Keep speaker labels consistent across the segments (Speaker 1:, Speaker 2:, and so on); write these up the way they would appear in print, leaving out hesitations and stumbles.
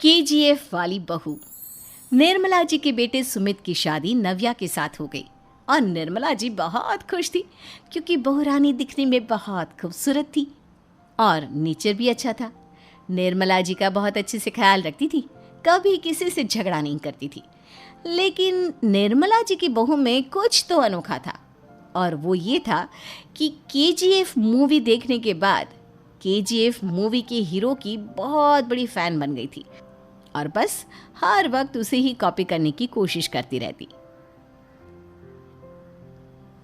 Speaker 1: KGF वाली बहू। निर्मला जी के बेटे सुमित की शादी नव्या के साथ हो गई और निर्मला जी बहुत खुश थी क्योंकि बहू रानी दिखने में बहुत खूबसूरत थी और नेचर भी अच्छा था। निर्मला जी का बहुत अच्छे से ख्याल रखती थी, कभी किसी से झगड़ा नहीं करती थी। लेकिन निर्मला जी की बहू में कुछ तो अनोखा था और वो ये था कि केजीएफ मूवी देखने के बाद केजीएफ मूवी के हीरो की बहुत बड़ी फ़ैन बन गई थी और बस हर वक्त उसे ही कॉपी करने की कोशिश करती रहती।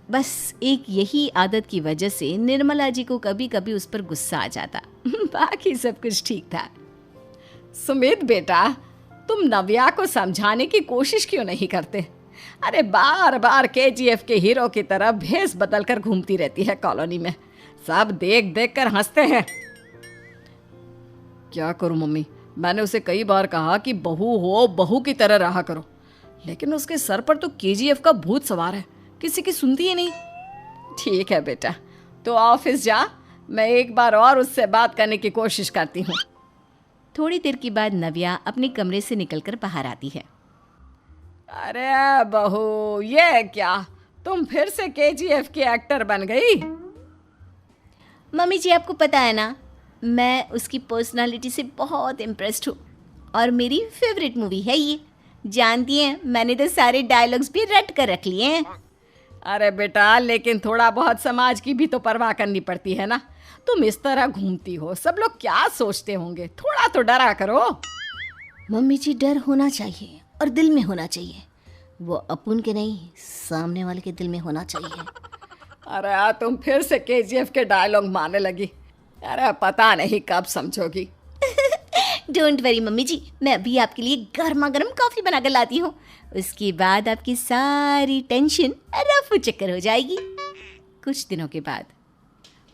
Speaker 1: बस एक यही आदत की वजह से निर्मला जी को कभी कभी उस पर गुस्सा आ जाता। बाकी सब कुछ ठीक था।
Speaker 2: सुमित बेटा, तुम नव्या को समझाने की कोशिश क्यों नहीं करते? अरे बार बार केजीएफ के हीरो की तरह भेस बदल कर घूमती रहती है कॉलोनी में, सब देख देख कर हंसते हैं। क्या करूं मम्मी, मैंने उसे कई बार कहा कि बहू हो बहू की तरह रहा करो, लेकिन उसके सर पर तो केजीएफ का भूत सवार है, किसी की सुनती ही नहीं। ठीक है बेटा, तो ऑफिस जा, मैं एक बार और उससे बात करने की कोशिश करती हूँ।
Speaker 1: थोड़ी देर के बाद नव्या अपने कमरे से निकलकर बाहर आती है।
Speaker 2: अरे बहू, ये क्या, तुम फिर से केजीएफ की एक्टर बन गई?
Speaker 1: मम्मी जी, आपको पता है ना, मैं उसकी पर्सनालिटी से बहुत इम्प्रेस्ड हूँ और मेरी फेवरेट मूवी है ये। जानती हैं, मैंने तो सारे डायलॉग्स भी रट कर रख लिए हैं।
Speaker 2: अरे बेटा, लेकिन थोड़ा बहुत समाज की भी तो परवाह करनी पड़ती है ना। तुम इस तरह घूमती हो, सब लोग क्या सोचते होंगे, थोड़ा तो डरा करो।
Speaker 1: मम्मी जी, डर होना चाहिए और दिल में होना चाहिए, वो अपुन के नहीं सामने वाले के दिल में होना चाहिए।
Speaker 2: अरे तुम फिर से केजीएफ के डायलॉग मारने लगी। अरे पता नहीं कब समझोगी।
Speaker 1: डोंट वरी मम्मी जी, मैं अभी आपके लिए गर्मा गर्म कॉफ़ी बना कर लाती हूँ, उसके बाद आपकी सारी टेंशन रफू चक्कर हो जाएगी। कुछ दिनों के बाद।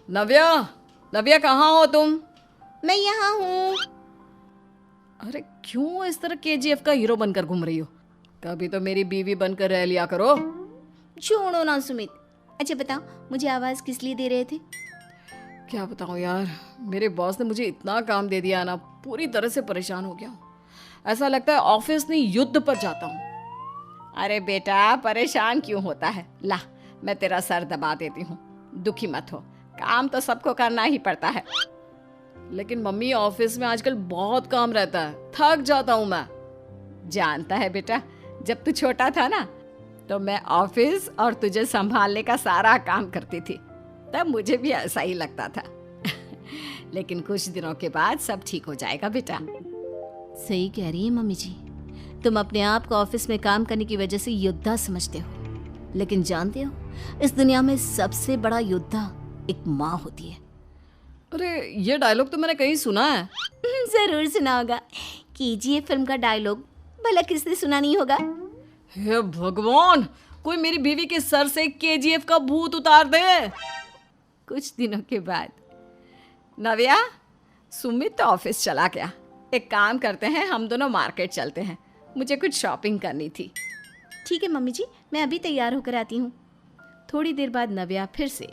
Speaker 2: नव्या, नव्या कहाँ हो तुम?
Speaker 1: मैं यहाँ हूँ।
Speaker 2: अरे क्यों इस तरह केजीएफ का हीरो बनकर घूम रही हो? कभी तो मेरी बीवी बनकर रह लिया करो।
Speaker 1: छोड़ो ना सुमित। अच्छा बताओ, मुझे आवाज़ किस लिए दे रहे थे?
Speaker 2: क्या बताऊँ यार, मेरे बॉस ने मुझे इतना काम दे दिया ना, पूरी तरह से परेशान हो गया हूँ। ऐसा लगता है ऑफिस नहीं युद्ध पर जाता हूँ। अरे बेटा, परेशान क्यों होता है, ला मैं तेरा सर दबा देती हूँ, दुखी मत हो, काम तो सबको करना ही पड़ता है। लेकिन मम्मी, ऑफिस में आजकल बहुत काम रहता है, थक जाता हूँ मैं। जानता है बेटा, जब तू छोटा था ना, तो मैं ऑफिस और तुझे संभालने का सारा काम करती थी, तब मुझे भी ऐसा ही लगता था। लेकिन कुछ दिनों के बाद सब ठीक हो जाएगा बेटा।
Speaker 1: सही कह रही है मम्मी जी, तुम अपने आप को ऑफिस में काम करने की वजह से योद्धा समझते हो, लेकिन जानते हो, इस दुनिया में सबसे बड़ा योद्धा एक माँ होती है।
Speaker 2: अरे ये डायलॉग तो मैंने कहीं सुना है।
Speaker 1: जरूर सुना होगा, केजीएफ फिल्म का डायलॉग, भला किसने सुना नहीं होगा।
Speaker 2: हे भगवान, कोई मेरी बीवी के सर से केजीएफ का भूत उतार दे। कुछ दिनों के बाद। नव्या, सुमित तो ऑफिस चला गया, एक काम करते हैं, हम दोनों मार्केट चलते हैं, मुझे कुछ शॉपिंग करनी थी।
Speaker 1: ठीक है मम्मी जी, मैं अभी तैयार होकर आती हूँ। थोड़ी देर बाद नव्या फिर से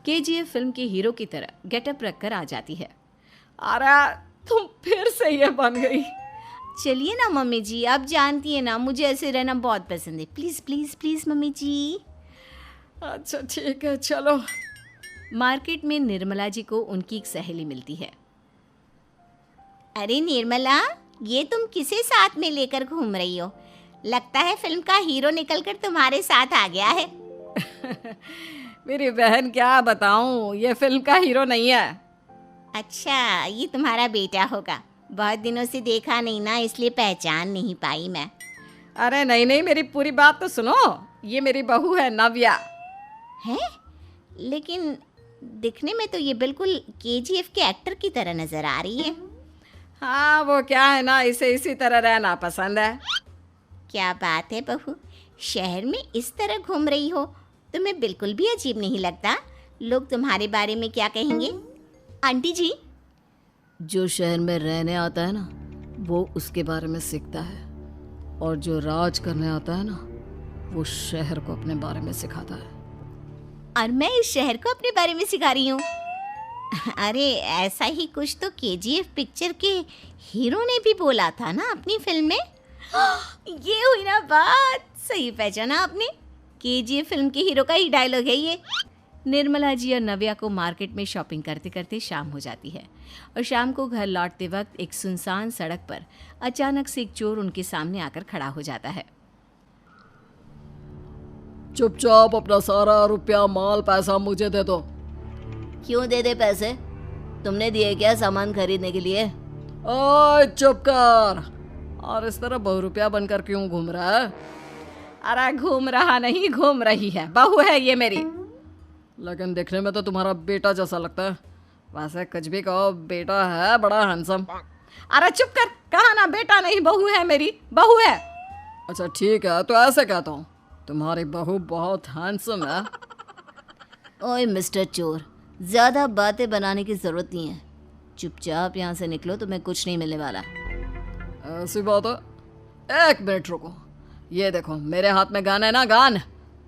Speaker 1: केजीएफ फिल्म के हीरो की तरह गेटअप रखकर आ जाती है।
Speaker 2: अरे तुम फिर से ये बन गई।
Speaker 1: चलिए ना मम्मी जी, आप जानती है ना, मुझे ऐसे रहना बहुत पसंद है। प्लीज़ प्लीज़ प्लीज़ मम्मी जी।
Speaker 2: अच्छा ठीक है, चलो।
Speaker 1: मार्केट में निर्मला जी को उनकी एक सहेली मिलती है। अरे निर्मला, ये तुम किसे साथ में लेकर घूम रही हो? लगता है फिल्म का हीरो निकलकर तुम्हारे साथ आ गया है।
Speaker 2: मेरी बहन, क्या बताऊं, ये फिल्म का हीरो नहीं है।
Speaker 1: अच्छा, ये तुम्हारा बेटा होगा, बहुत दिनों से देखा नहीं ना, इसलिए पहचान नहीं पाई मैं।
Speaker 2: अरे नहीं नहीं, मेरी पूरी बात तो सुनो, ये मेरी बहू है नव्या।
Speaker 1: है? लेकिन दिखने में तो ये बिल्कुल केजीएफ के एक्टर की तरह नजर आ रही है।
Speaker 2: हाँ, वो क्या है ना, इसे इसी तरह रहना पसंद है।
Speaker 1: क्या बात है बहू, शहर में इस तरह घूम रही हो, तुम्हें बिल्कुल भी अजीब नहीं लगता? लोग तुम्हारे बारे में क्या कहेंगे? आंटी जी,
Speaker 2: जो शहर में रहने आता है ना, वो उसके बारे में सीखता है, और जो राज करने आता है ना, वो शहर को अपने बारे में सिखाता है।
Speaker 1: और मैं इस शहर को अपने बारे में सिखा रही हूँ। अरे ऐसा ही कुछ तो केजीएफ पिक्चर के हीरो ने भी बोला था ना अपनी फिल्म में। ये हुई ना बात, सही पहचाना आपने। केजीएफ फिल्म के हीरो का ही डायलॉग है ये। निर्मला जी और नव्या को मार्केट में शॉपिंग करते करते शाम हो जाती है और शाम को घर लौटते वक्त एक सुनसान सड़क पर अचानक से एक चोर उनके सामने आकर खड़ा हो जाता है।
Speaker 2: चुपचाप अपना सारा रुपया माल पैसा मुझे दे दो।
Speaker 1: क्यों दे दे पैसे? तुमने दिए क्या सामान खरीदने के लिए?
Speaker 2: ओए चुप कर। और इस तरह बहुरुपया बनकर क्यों घूम रहा है?
Speaker 1: अरे घूम रहा नहीं, घूम रही है, बहू है ये मेरी।
Speaker 2: लेकिन देखने में तो तुम्हारा बेटा जैसा लगता है। वैसे कुछ भी कहो, बेटा है बड़ा हैंडसम।
Speaker 1: अरे चुप कर, कहा ना बेटा नहीं बहू है मेरी, बहू है।
Speaker 2: अच्छा ठीक है, तो ऐसे कहता हूँ, तुम्हारी बहू बहुत हैंडसम है।
Speaker 1: ओए मिस्टर चोर, ज्यादा बातें बनाने की जरूरत नहीं है। चुपचाप यहाँ से निकलो, तुम्हें कुछ नहीं मिलने वाला।
Speaker 2: ऐसी बात है? एक मिनट रुको, ये देखो मेरे हाथ में गन है ना, गन।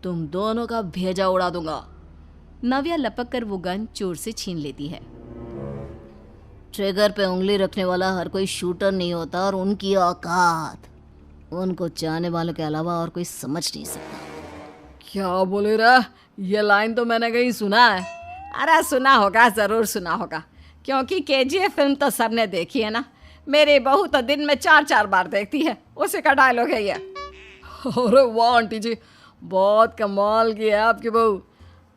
Speaker 2: तुम दोनों का भेजा उड़ा दूंगा।
Speaker 1: नव्या लपक कर वो गन चोर से छीन लेती है। ट्रिगर पे उंगली रखने वाला हर कोई शूटर नहीं होता और उनकी औकात उनको चाहने वालों के अलावा और कोई समझ नहीं सकता।
Speaker 2: क्या बोले रे? ये लाइन तो मैंने कहीं सुना है।
Speaker 1: अरे सुना होगा, जरूर सुना होगा, क्योंकि केजीएफ फिल्म तो सबने देखी है ना। मेरी बहू तो दिन में 4-4 बार देखती है, उसी का डायलॉग है ये।
Speaker 2: अरे वाह आंटी जी, बहुत कमाल की है आपकी बहू।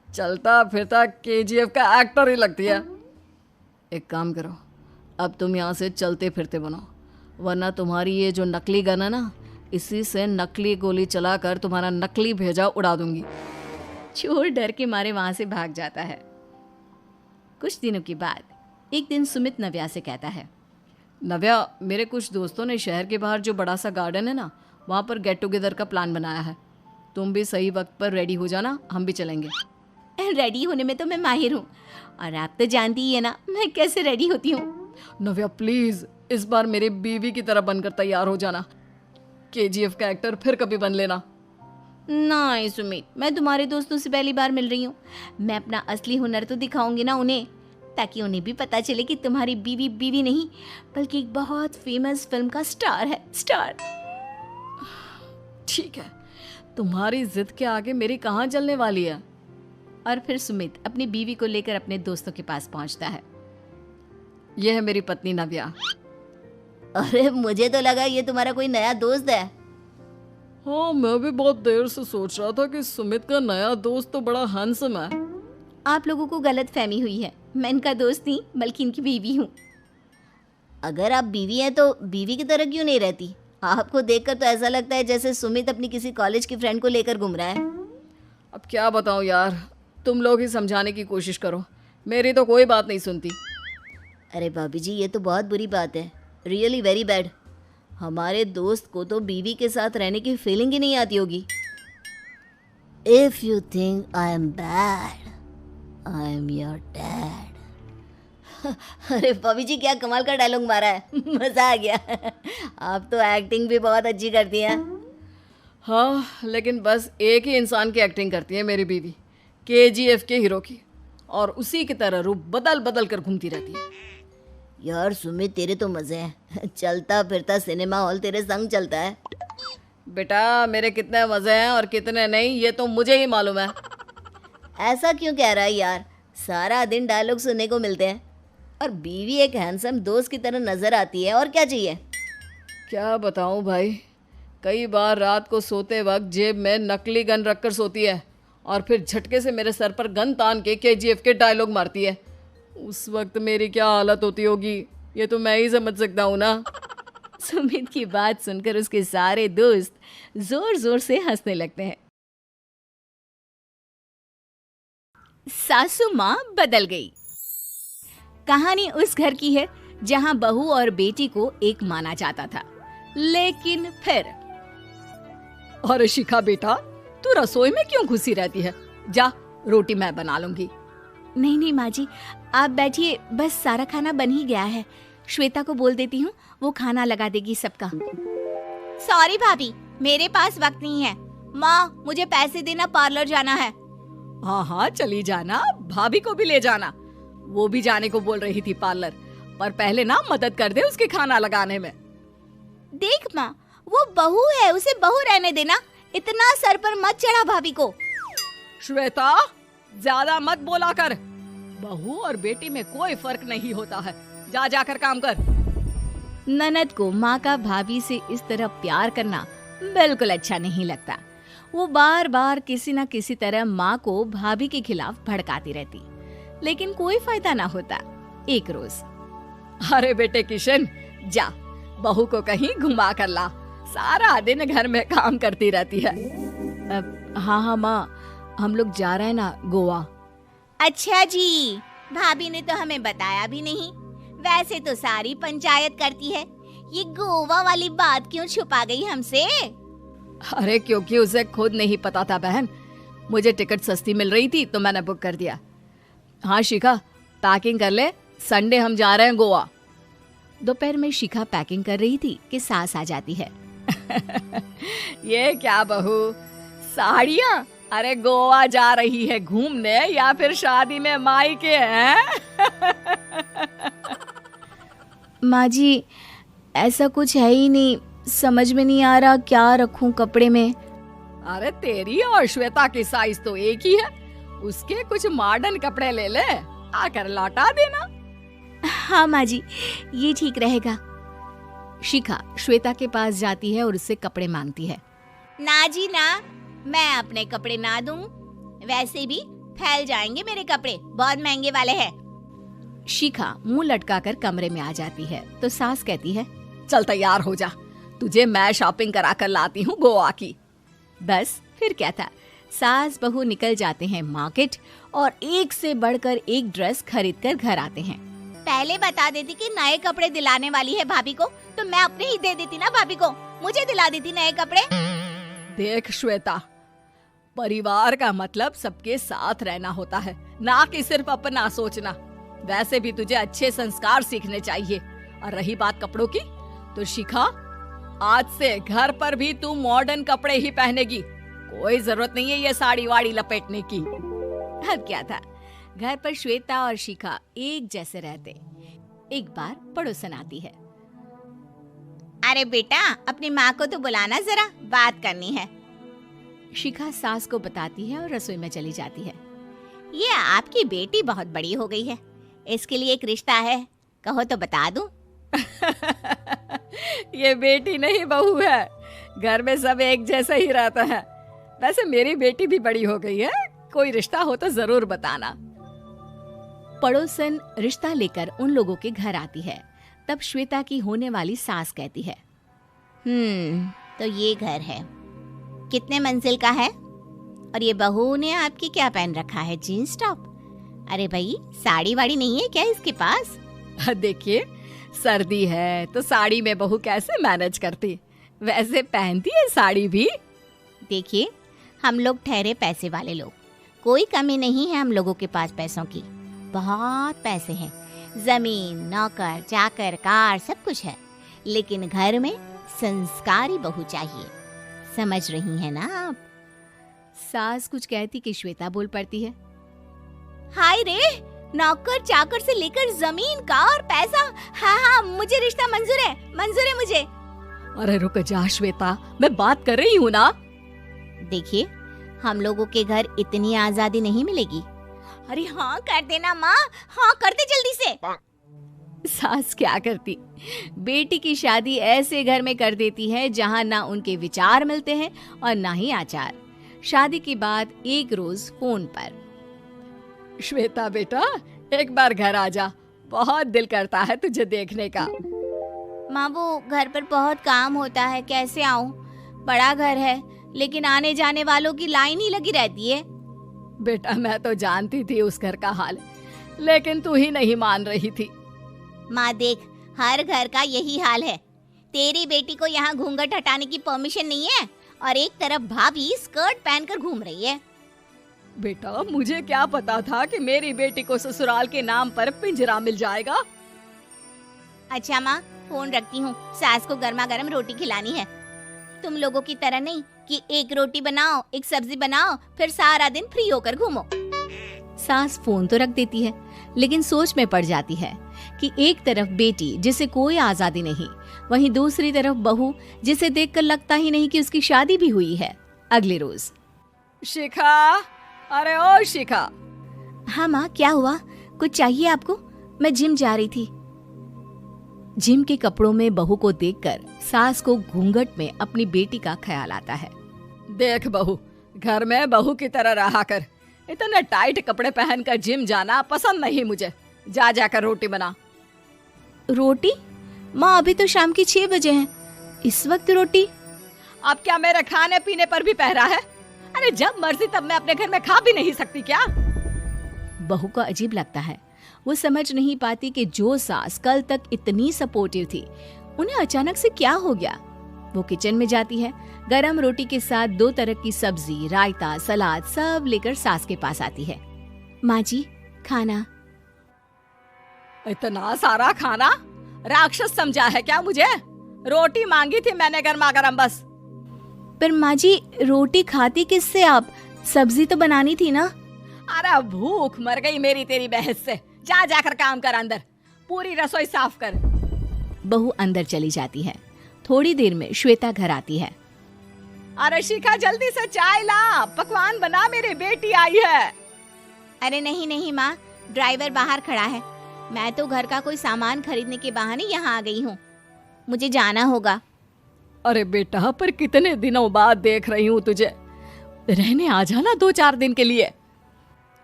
Speaker 2: चलता फिरता केजीएफ का एक्टर ही लगती है। एक काम करो, अब तुम यहाँ से चलते फिरते बनो, वरना तुम्हारी ये जो नकली गन है ना, इसी से नकली गोली चलाकर तुम्हारा नकली भेजा उड़ा दूंगी।
Speaker 1: चोर डर के मारे वहां से भाग जाता है। कुछ दिनों के बाद एक दिन सुमित नव्या से कहता है,
Speaker 2: नव्या, मेरे कुछ दोस्तों ने शहर के बाहर जो बड़ा सा गार्डन है ना, वहाँ पर गेट टुगेदर का प्लान बनाया है। तुम भी सही वक्त पर रेडी हो जाना, हम भी चलेंगे।
Speaker 1: रेडी होने में तो मैं माहिर हूँ, और आप तो जानती ही है ना मैं कैसे रेडी होती हूँ।
Speaker 2: नव्या प्लीज इस बार मेरी बीवी की तरह बनकर तैयार हो जाना। केजीएफ का एक्टर फिर कभी बन लेना।
Speaker 1: नहीं सुमित, मैं तुम्हारे दोस्तों से पहली बार मिल रही हूँ। मैं अपना असली हुनर तो दिखाऊंगी ना उन्हें, ताकि उन्हें भी पता चले कि तुम्हारी बीवी बीवी नहीं बल्कि एक बहुत फेमस फिल्म का स्टार है, स्टार।
Speaker 2: ठीक है, तुम्हारी जिद के आगे मेरी कहाँ चलने वाली है।
Speaker 1: और फिर सुमित अपनी बीवी को लेकर अपने दोस्तों के पास पहुंचता है।
Speaker 2: यह है मेरी पत्नी नव्या।
Speaker 1: अरे मुझे तो लगा ये तुम्हारा कोई नया दोस्त है।
Speaker 2: हाँ, मैं भी बहुत देर से सोच रहा था कि सुमित का नया दोस्त तो बड़ा हैंडसम है।
Speaker 1: आप लोगों को गलत फहमी हुई है, मैं इनका दोस्त नहीं बल्कि इनकी बीवी हूँ। अगर आप बीवी हैं तो बीवी की तरह क्यों नहीं रहती? आपको देखकर तो ऐसा लगता है जैसे सुमित अपनी किसी कॉलेज की फ्रेंड को लेकर घूम रहा है।
Speaker 2: अब क्या बताऊँ यार, तुम लोग ही समझाने की कोशिश करो, मेरी तो कोई बात नहीं सुनती।
Speaker 1: अरे भाभी जी, ये तो बहुत बुरी बात है, रियली वेरी बैड। हमारे दोस्त को तो बीवी के साथ रहने की फीलिंग ही नहीं आती होगी। If you think I am bad, I am your dad. अरे भाभी जी, क्या कमाल का डायलॉग मारा है, मजा आ गया। आप तो एक्टिंग भी बहुत अच्छी करती हैं।
Speaker 2: हाँ, लेकिन बस एक ही इंसान की एक्टिंग करती है मेरी बीवी, केजीएफ के हीरो की, और उसी की तरह रूप बदल बदल कर घूमती रहती है।
Speaker 1: यार सुमित, तेरे तो मजे हैं, चलता फिरता सिनेमा हॉल तेरे संग चलता है।
Speaker 2: बेटा, मेरे कितने मजे हैं और कितने नहीं ये तो मुझे ही मालूम है।
Speaker 1: ऐसा क्यों कह रहा है यार, सारा दिन डायलॉग सुनने को मिलते हैं और बीवी एक हैंडसम दोस्त की तरह नजर आती है, और क्या चाहिए।
Speaker 2: क्या बताऊं भाई, कई बार रात को सोते वक्त जेब में नकली गन रखकर सोती है और फिर झटके से मेरे सर पर गन तान के केजीएफ के डायलॉग मारती है। उस वक्त मेरी क्या हालत होती होगी ये तो मैं ही समझ सकता हूँ ना।
Speaker 1: सुमित की बात सुनकर उसके सारे दोस्त जोर जोर से हंसने लगते हैं। सासू माँ बदल गई। कहानी उस घर की है जहाँ बहू और बेटी को एक माना जाता था, लेकिन फिर
Speaker 2: अरे शिखा बेटा, तू रसोई में क्यों घुसी रहती है? जा, रोटी मैं बना लूंगी।
Speaker 1: नहीं नहीं माँ जी, आप बैठिए, बस सारा खाना बन ही गया है। श्वेता को बोल देती हूँ, वो खाना लगा देगी सबका। सॉरी भाभी, मेरे पास वक्त नहीं है। माँ, मुझे पैसे देना, पार्लर जाना है।
Speaker 2: हाँ हाँ चली जाना, भाभी को भी ले जाना। वो भी जाने को बोल रही थी पार्लर, पर पहले ना मदद कर दे उसके खाना लगाने में।
Speaker 1: देख माँ, वो बहू है, उसे बहू रहने देना, इतना सर पर मत चढ़ा भाभी को।
Speaker 2: श्वेता, ज्यादा मत बोला कर। बहू और बेटी में कोई फर्क नहीं होता है, जा जाकर काम कर।
Speaker 1: ननद को माँ का भाभी से इस तरह प्यार करना बिल्कुल अच्छा नहीं लगता। वो बार बार किसी न किसी तरह माँ को भाभी के खिलाफ भड़काती रहती, लेकिन कोई फायदा ना होता। एक रोज,
Speaker 2: अरे बेटे किशन, जा बहू को कहीं घुमा कर ला, सारा दिन घर में काम करती रहती है।
Speaker 1: हाँ हाँ माँ, हम लोग जा रहे हैं ना गोवा। अच्छा जी, भाभी ने तो हमें बताया भी नहीं। वैसे तो सारी पंचायत करती है, ये गोवा वाली बात क्यों छुपा गई हमसे?
Speaker 2: अरे क्योंकि उसे खुद नहीं पता था बहन, मुझे टिकट सस्ती मिल रही थी तो मैंने बुक कर दिया। हाँ शिखा, पैकिंग कर ले, संडे हम जा रहे हैं गोवा।
Speaker 1: दोपहर में शिखा पैकिंग कर रही थी कि सास आ जाती है।
Speaker 2: ये क्या बहू, साड़ियाँ? अरे गोवा जा रही है घूमने या फिर शादी में मायके हैं?
Speaker 1: माँ जी, ऐसा कुछ है ही नहीं, समझ में नहीं आ रहा क्या रखूं कपड़े में।
Speaker 2: अरे तेरी और श्वेता की साइज तो एक ही है, उसके कुछ मॉडर्न कपड़े ले ले, आकर लौटा देना।
Speaker 1: हाँ माँ जी, ये ठीक रहेगा। शिखा श्वेता के पास जाती है और उससे कपड़े मांगती है। ना जी ना, मैं अपने कपड़े ना दूं, वैसे भी फैल जाएंगे मेरे कपड़े, बहुत महंगे वाले हैं। शिखा मुंह लटकाकर कमरे में आ जाती है तो सास कहती है,
Speaker 2: चल तैयार हो जा, तुझे मैं शॉपिंग करा कर लाती हूँ गोवा की।
Speaker 1: बस फिर क्या था, सास बहू निकल जाते हैं मार्केट और एक से बढ़कर एक ड्रेस खरीद कर घर आते हैं। पहले बता देती कि नए कपड़े दिलाने वाली है भाभी को, तो मैं अपने ही दे देती ना भाभी को, मुझे दिला देती नए कपड़े।
Speaker 2: देख श्वेता, परिवार का मतलब सबके साथ रहना होता है, ना कि सिर्फ अपना सोचना। वैसे भी तुझे अच्छे संस्कार सीखने चाहिए। और रही बात कपड़ों की, तो शिखा, आज से घर पर भी तू मॉडर्न कपड़े ही पहनेगी, कोई जरूरत नहीं है ये साड़ी वाड़ी लपेटने की।
Speaker 1: अब क्या था, घर पर श्वेता और शिखा एक जैसे रहते। एक बार पड़ोसन आती है। अरे बेटा, अपनी माँ को तो बुलाना जरा, बात करनी है। शिखा सास को बताती है और रसोई में चली जाती है। ये आपकी बेटी बहुत बड़ी हो गई है, इसके लिए एक रिश्ता है, कहो तो बता दूं।
Speaker 2: ये बेटी नहीं बहू है, घर में सब एक जैसा ही रहता है। वैसे मेरी बेटी भी बड़ी हो गई है, कोई रिश्ता हो तो जरूर बताना।
Speaker 1: पड़ोसन रिश्ता लेकर उन लोगों के घर आती है। तब श्वेता की होने वाली सास कहती है, तो ये घर है, कितने मंजिल का है? और ये बहू ने आपकी क्या पहन रखा है, जीन्स टॉप? अरे भाई, साड़ी वाड़ी नहीं है क्या इसके पास?
Speaker 2: देखिए, सर्दी है तो साड़ी में बहू कैसे मैनेज करती, वैसे पहनती है साड़ी भी।
Speaker 1: देखिए, हम लोग ठहरे पैसे वाले लोग, कोई कमी नहीं है हम लोगों के पास पैसों की, बहुत पैसे हैं, जमीन, नौकर चाकर, कार, सब कुछ है, लेकिन घर में संस्कारी बहू चाहिए, समझ रही हैं ना आप? सास कुछ कहती कि श्वेता बोल पड़ती है, हाय रे, नौकर चाकर से लेकर जमीन, कार, पैसा, हाँ, मुझे रिश्ता मंजूर है मुझे।
Speaker 2: अरे रुक जा श्वेता, मैं बात कर रही हूँ ना।
Speaker 1: देखिए, हम लोगों के घर इतनी आजादी नहीं मिलेगी। अरे हाँ कर देना माँ, हाँ कर दे जल्दी से। सास क्या करती, बेटी की शादी ऐसे घर में कर देती है जहाँ ना उनके विचार मिलते हैं और ना ही आचार। शादी के बाद एक रोज फोन पर,
Speaker 2: श्वेता बेटा, एक बार घर आ जा, बहुत दिल करता है तुझे देखने का।
Speaker 1: माँ, वो घर पर बहुत काम होता है, कैसे आऊँ? बड़ा घर है, लेकिन आने जाने वालों की लाइन ही लगी रहती है।
Speaker 2: बेटा, मैं तो जानती थी उस घर का हाल, लेकिन तू ही नहीं मान रही थी।
Speaker 1: माँ देख, हर घर का यही हाल है। तेरी बेटी को यहाँ घूंघट हटाने की परमिशन नहीं है और एक तरफ भाभी स्कर्ट पहनकर घूम रही है।
Speaker 2: बेटा, मुझे क्या पता था कि मेरी बेटी को ससुराल के नाम पर पिंजरा मिल जाएगा।
Speaker 1: अच्छा माँ, फोन रखती हूँ, सास को गर्मा गर्म रोटी खिलानी है। तुम लोगों की तरह नहीं कि एक रोटी बनाओ, एक सब्जी बनाओ, फिर सारा दिन फ्री होकर घूमो। सास फोन तो रख देती है, लेकिन सोच में पड़ जाती है कि एक तरफ बेटी जिसे कोई आजादी नहीं, वहीं दूसरी तरफ बहू जिसे देखकर लगता ही नहीं कि उसकी शादी भी हुई है। अगले रोज।
Speaker 2: शिखा, अरे ओ शिखा।
Speaker 1: हाँ माँ, क्या हुआ? कुछ चाहिए आपको? मैं जिम जा रही थी। जिम के कपड़ों में बहू को देखकर सास को घूंघट में अपनी बेटी का ख्याल आता है।
Speaker 2: देख बहू, घर में बहू की तरह रहा कर। इतने टाइट कपड़े पहनकर जिम जाना पसंद नहीं मुझे। जा जाकर रोटी बना।
Speaker 1: रोटी? माँ, अभी तो शाम की 6 बजे हैं, इस वक्त रोटी?
Speaker 2: अब क्या मेरे खाने पीने पर भी पहरा है? अरे जब मर्जी तब मैं अपने घर में खा भी नहीं सकती क्या?
Speaker 1: बहू को अजीब लगता है। वो समझ नहीं पाती कि जो सास कल तक इतनी सपोर्टिव थी, उन्हें अचानक से क्या हो गया। वो किचन में जाती है, गरम रोटी के साथ 2 तरह की सब्जी, रायता, सलाद सब लेकर सास के पास आती है। माँ जी, खाना।
Speaker 2: इतना सारा खाना? राक्षस समझा है क्या मुझे? रोटी मांगी थी मैंने गर्मा गर्म बस।
Speaker 1: पर माँ जी, रोटी खाती किससे आप? सब्जी तो बनानी थी ना।
Speaker 2: अरे भूख मर गई मेरी तेरी बहस से। जा जाकर काम कर, अंदर पूरी रसोई साफ कर।
Speaker 1: बहू अंदर चली जाती है। थोड़ी देर में श्वेता घर आती है।
Speaker 2: अरे शिखा, जल्दी से चाय ला, पकवान बना, मेरी बेटी आई है।
Speaker 1: अरे नहीं नहीं माँ, ड्राइवर बाहर खड़ा है। मैं तो घर का कोई सामान खरीदने के बहाने यहाँ आ गई हूँ, मुझे जाना होगा।
Speaker 2: अरे बेटा, पर कितने दिनों बाद देख रही हूँ तुझे। रहने आ जाना 2-4 दिन के लिए।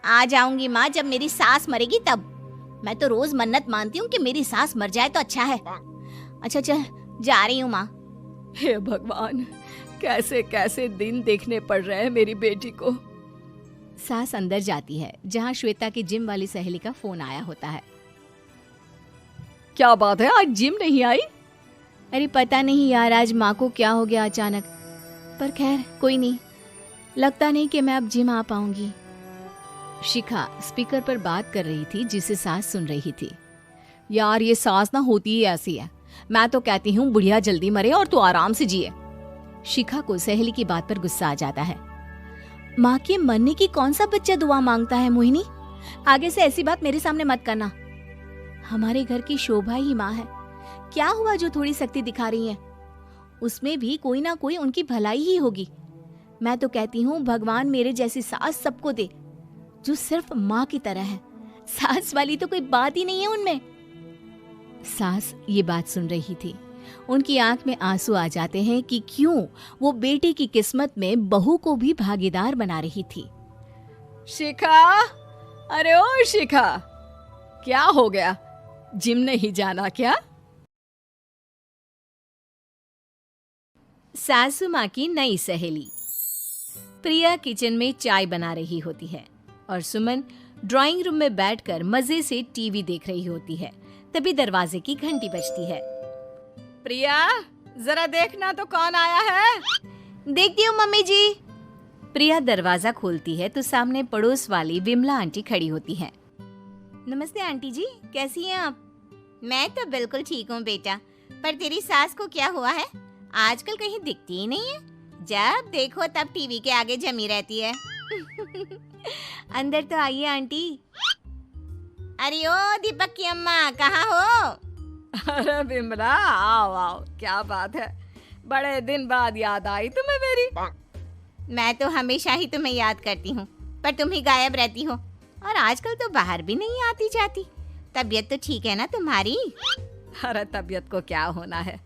Speaker 1: आ जाऊंगी माँ, जब मेरी सास मरेगी तब। मैं तो रोज मन्नत मानती हूँ कि मेरी सास मर जाए तो अच्छा है। अच्छा चल, जा रही हूँ माँ।
Speaker 2: हे भगवान, कैसे कैसे दिन देखने पड़ रहे हैं मेरी बेटी को।
Speaker 1: सास अंदर जाती है, जहाँ श्वेता की जिम वाली सहेली का फोन आया होता है।
Speaker 2: क्या बात है, आज जिम नहीं आई?
Speaker 1: अरे पता नहीं यार, आज माँ को क्या हो गया अचानक। पर खैर कोई नहीं, लगता नहीं कि मैं अब जिम आ पाऊंगी। शिखा स्पीकर पर बात कर रही थी, जिसे सास सुन रही थी।
Speaker 2: यार ये सास ना होती ही ऐसी है। मैं तो कहती हूँ बुढ़िया जल्दी मरे और तू आराम से जिए।
Speaker 1: शिखा को सहेली की बात पर गुस्सा आ जाता है। माँ के मरने की कौन सा बच्चा दुआ मांगता है मोहिनी? आगे से ऐसी बात मेरे सामने मत करना। हमारे घर की शोभा ही माँ है। क्या हुआ जो थोड़ी सख्ती दिखा रही है? उसमें भी कोई ना कोई उनकी भलाई ही होगी। मैं तो कहती हूँ भगवान मेरे जैसी सास सबको दे, जो सिर्फ माँ की तरह है। सास वाली तो कोई बात ही नहीं है उनमें। सास ये बात सुन रही थी। उनकी आंख में आंसू आ जाते हैं कि क्यों वो बेटी की किस्मत में बहू को भी भागीदार बना रही थी।
Speaker 2: शिखा, अरे ओ शिखा, क्या हो गया? जिम नहीं जाना क्या?
Speaker 1: सासू माँ की नई सहेली। प्रिया किचन में चाय बना रही होती है और सुमन ड्राइंग रूम में बैठकर मजे से टीवी देख रही होती है। तभी दरवाजे की घंटी बजती है।
Speaker 2: प्रिया, जरा देखना तो कौन आया है।
Speaker 1: देखती हूँ मम्मी जी। प्रिया दरवाजा खोलती है तो सामने पड़ोस वाली विमला आंटी खड़ी होती है। नमस्ते आंटी जी, कैसी हैं आप? मैं तो बिल्कुल ठीक हूँ बेटा, पर तेरी सास को क्या हुआ है? आजकल कहीं दिखती ही नहीं है। जब देखो तब टीवी के आगे जमी रहती है। अंदर तो आइए आंटी। अरे ओ दीपक की अम्मा, कहाँ हो?
Speaker 2: अरे विमला, आओ आओ, क्या बात है, बड़े दिन बाद याद आई तुम्हें मेरी।
Speaker 1: मैं तो हमेशा ही तुम्हें याद करती हूँ, पर तुम ही गायब रहती हो और आजकल तो बाहर भी नहीं आती जाती। तबीयत तो ठीक है ना तुम्हारी?
Speaker 2: अरे तबीयत को क्या होना है,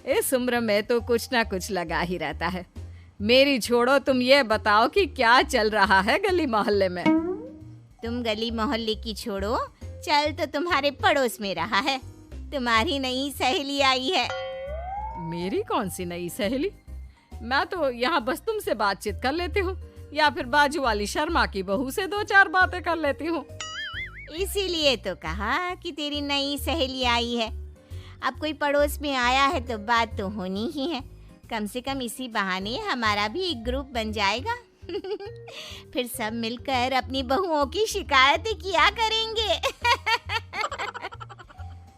Speaker 2: इस उम्र में तो कुछ ना कुछ लगा ही रहता है। मेरी छोड़ो, तुम ये बताओ कि क्या चल रहा है गली मोहल्ले में?
Speaker 1: तुम गली मोहल्ले की छोड़ो, चल तो तुम्हारे पड़ोस में रहा है। तुम्हारी नई सहेली आई है।
Speaker 2: मेरी कौन सी नई सहेली? मैं तो यहाँ बस तुमसे बातचीत कर लेती हूँ, या फिर बाजू वाली शर्मा की बहू से 2-4 बातें कर लेती हूँ।
Speaker 1: इसीलिए तो कहा कि तेरी नई सहेली आई है। अब कोई पड़ोस में आया है तो बात तो होनी ही है। कम से कम इसी बहाने हमारा भी एक ग्रुप बन जाएगा। फिर सब मिलकर अपनी बहुओं की शिकायतें किया करेंगे।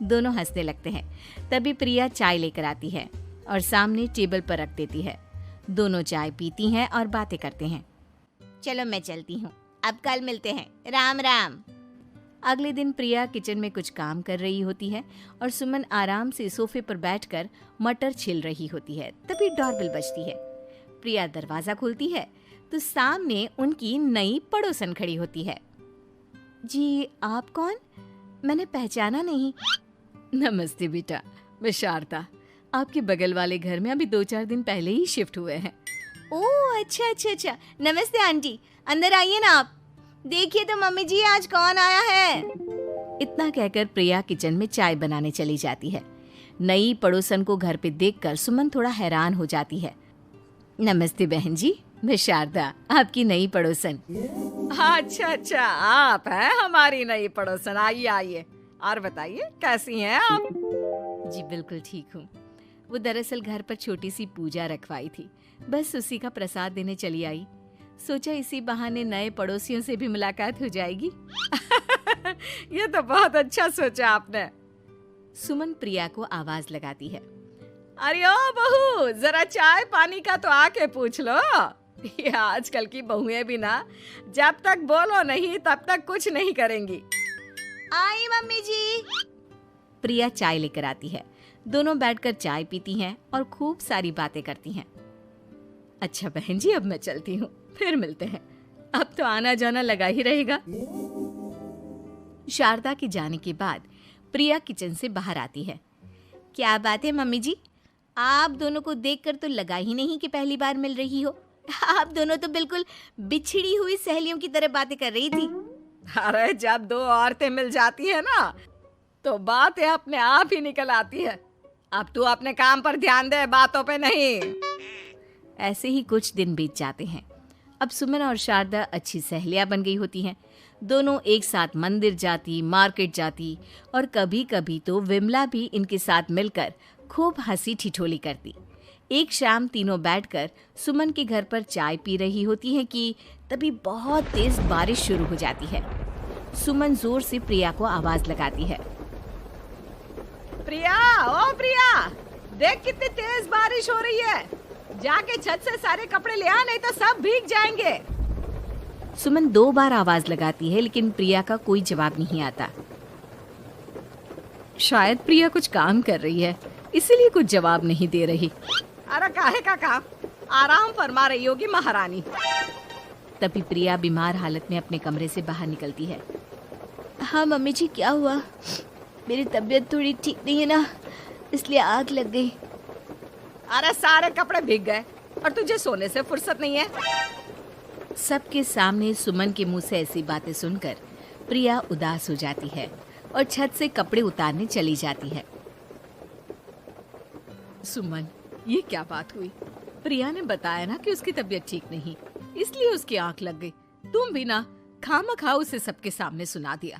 Speaker 1: दोनों हंसने लगते हैं। तभी प्रिया चाय लेकर आती है और सामने टेबल पर रख देती है। दोनों चाय पीती हैं और बातें करते हैं। चलो मैं चलती हूँ, अब कल मिलते हैं। राम राम। अगले दिन प्रिया किचन में कुछ काम कर रही होती है और सुमन आराम से सोफे पर बैठकर मटर छिल रही होती है। तभी डोरबेल बजती है। प्रिया दरवाजा खोलती है तो सामने उनकी नई पड़ोसन खड़ी होती है। जी आप कौन? मैंने पहचाना नहीं। नमस्ते बेटा, मैं शारदा, आपके बगल वाले घर में अभी 2-4 दिन पहले ही शिफ्ट हुए हैं। ओह अच्छा अच्छा अच्छा, नमस्ते आंटी, अंदर आइए ना आप। देखिए तो मम्मी जी आज कौन आया है। इतना कहकर प्रिया किचन में चाय बनाने चली जाती है। नई पड़ोसन को घर पे देखकर सुमन थोड़ा हैरान हो जाती है। नमस्ते बहन जी, मैं शारदा, आपकी नई पड़ोसन।
Speaker 2: अच्छा अच्छा, आप हैं हमारी नई पड़ोसन। आइए आइए, और बताइए कैसी हैं आप?
Speaker 1: जी बिल्कुल ठीक हूँ। वो दरअसल घर पर छोटी सी पूजा रखवाई थी, बस उसी का प्रसाद देने चली आई। सोचा इसी बहाने नए पड़ोसियों से भी मुलाकात हो जाएगी।
Speaker 2: ये तो बहुत अच्छा सोचा आपने।
Speaker 1: सुमन प्रिया को आवाज लगाती है।
Speaker 2: अरे ओ बहू, जरा चाय पानी का तो आके पूछ लो। ये आजकल की बहुएं भी ना, जब तक बोलो नहीं तब तक कुछ नहीं करेंगी।
Speaker 1: आई मम्मी जी। प्रिया चाय लेकर आती है। दोनों बैठकर चाय पीती हैं और खूब सारी बातें करती हैं। अच्छा बहन जी, अब मैं चलती हूँ, फिर मिलते हैं। अब तो आना जाना लगा ही रहेगा। शारदा के जाने के बाद प्रिया किचन से बाहर आती है। क्या बात है मम्मी जी, आप दोनों को देखकर तो लगा ही नहीं कि पहली बार मिल रही हो। आप दोनों तो बिल्कुल बिछड़ी हुई सहेलियों की तरह बातें कर रही थी।
Speaker 2: अरे जब दो औरतें मिल जाती है ना, तो बातें अपने आप ही निकल आती है। अब तू अपने काम पर ध्यान दे, बातों पे नहीं।
Speaker 1: ऐसे ही कुछ दिन बीत जाते हैं। अब सुमन और शारदा अच्छी सहेलियां बन गई होती हैं। दोनों एक साथ मंदिर जाती, मार्केट जाती और कभी कभी तो विमला भी इनके साथ मिलकर खूब हंसी ठिठोली करती। एक शाम तीनों बैठकर सुमन के घर पर चाय पी रही होती हैं कि तभी बहुत तेज बारिश शुरू हो जाती है। सुमन जोर से प्रिया को आवाज लगाती है।
Speaker 2: प्रिया, ओ प्रिया, देख कितनी तेज बारिश हो रही है। जाके छत से सारे कपड़े ले आ, नहीं तो सब भीग जाएंगे।
Speaker 1: सुमन 2 बार आवाज लगाती है लेकिन प्रिया का कोई जवाब नहीं आता। शायद प्रिया कुछ काम कर रही है, इसीलिए कुछ जवाब नहीं दे रही।
Speaker 2: अरे काहे का काम, आराम फरमा रही होगी महारानी।
Speaker 1: तभी प्रिया बीमार हालत में अपने कमरे से बाहर निकलती है। हाँ मम्मी जी, क्या हुआ? मेरी तबीयत थोड़ी ठीक नहीं है ना, इसलिए आग लग गई।
Speaker 2: अरे सारे कपड़े भीग गए और तुझे सोने से फुर्सत नहीं है।
Speaker 1: सबके सामने सुमन के मुंह से ऐसी बातें सुनकर प्रिया उदास हो जाती है और छत से कपड़े उतारने चली जाती है।
Speaker 2: सुमन, ये क्या बात हुई? प्रिया ने बताया ना कि उसकी तबीयत ठीक नहीं, इसलिए उसकी आंख लग गई। तुम भी ना खामखा उसे सबके सामने सुना दिया।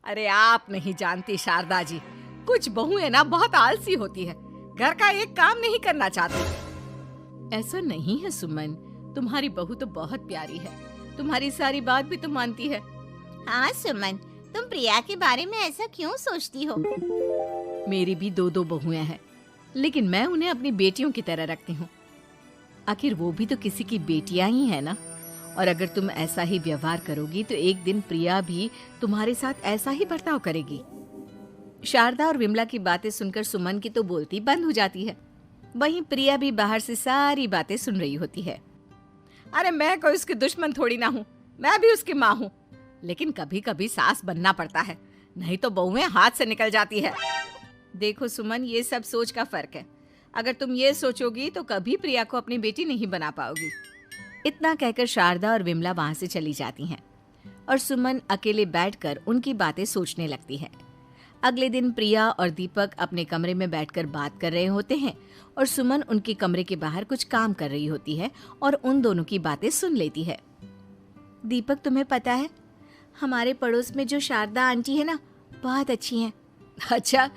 Speaker 2: अरे आप नहीं जानती शारदा जी, कुछ बहुएं ना बहुत आलसी होती है, घर का एक काम नहीं करना चाहती।
Speaker 1: ऐसा नहीं है सुमन, तुम्हारी बहू तो बहुत प्यारी है, तुम्हारी सारी बात भी तो मानती है।
Speaker 3: हाँ सुमन, तुम प्रिया के बारे में ऐसा क्यों सोचती हो?
Speaker 1: मेरी भी 2 बहुएं हैं, लेकिन मैं उन्हें अपनी बेटियों की तरह रखती हूँ। आखिर वो भी तो किसी की बेटियां ही है ना। और अगर तुम ऐसा ही व्यवहार करोगी तो एक दिन प्रिया भी तुम्हारे साथ ऐसा ही बर्ताव करेगी। शारदा और विमला की बातें सुनकर सुमन की तो बोलती बंद हो जाती है। वहीं प्रिया भी बाहर से सारी बातें सुन रही होती है।
Speaker 2: अरे मैं कोई उसकी दुश्मन थोड़ी ना हूँ, मैं भी उसकी माँ हूँ, लेकिन कभी कभी सास बनना पड़ता है, नहीं तो बहुएं हाथ से निकल जाती है।
Speaker 1: देखो सुमन, ये सब सोच का फर्क है। अगर तुम ये सोचोगी तो कभी प्रिया को अपनी बेटी नहीं बना पाओगी। इतना कहकर शारदा और विमला वहां से चली जाती हैं और सुमन अकेले बैठकर उनकी बातें सोचने लगती है। अगले दिन प्रिया और दीपक अपने कमरे में बैठकर बात कर रहे होते हैं और सुमन उनके कमरे के बाहर कुछ काम कर रही होती है और उन दोनों की बातें सुन लेती है। दीपक, तुम्हें पता है हमारे पड़ोस में जो शारदा आंटी है ना, बहुत अच्छी हैं।
Speaker 2: अच्छा,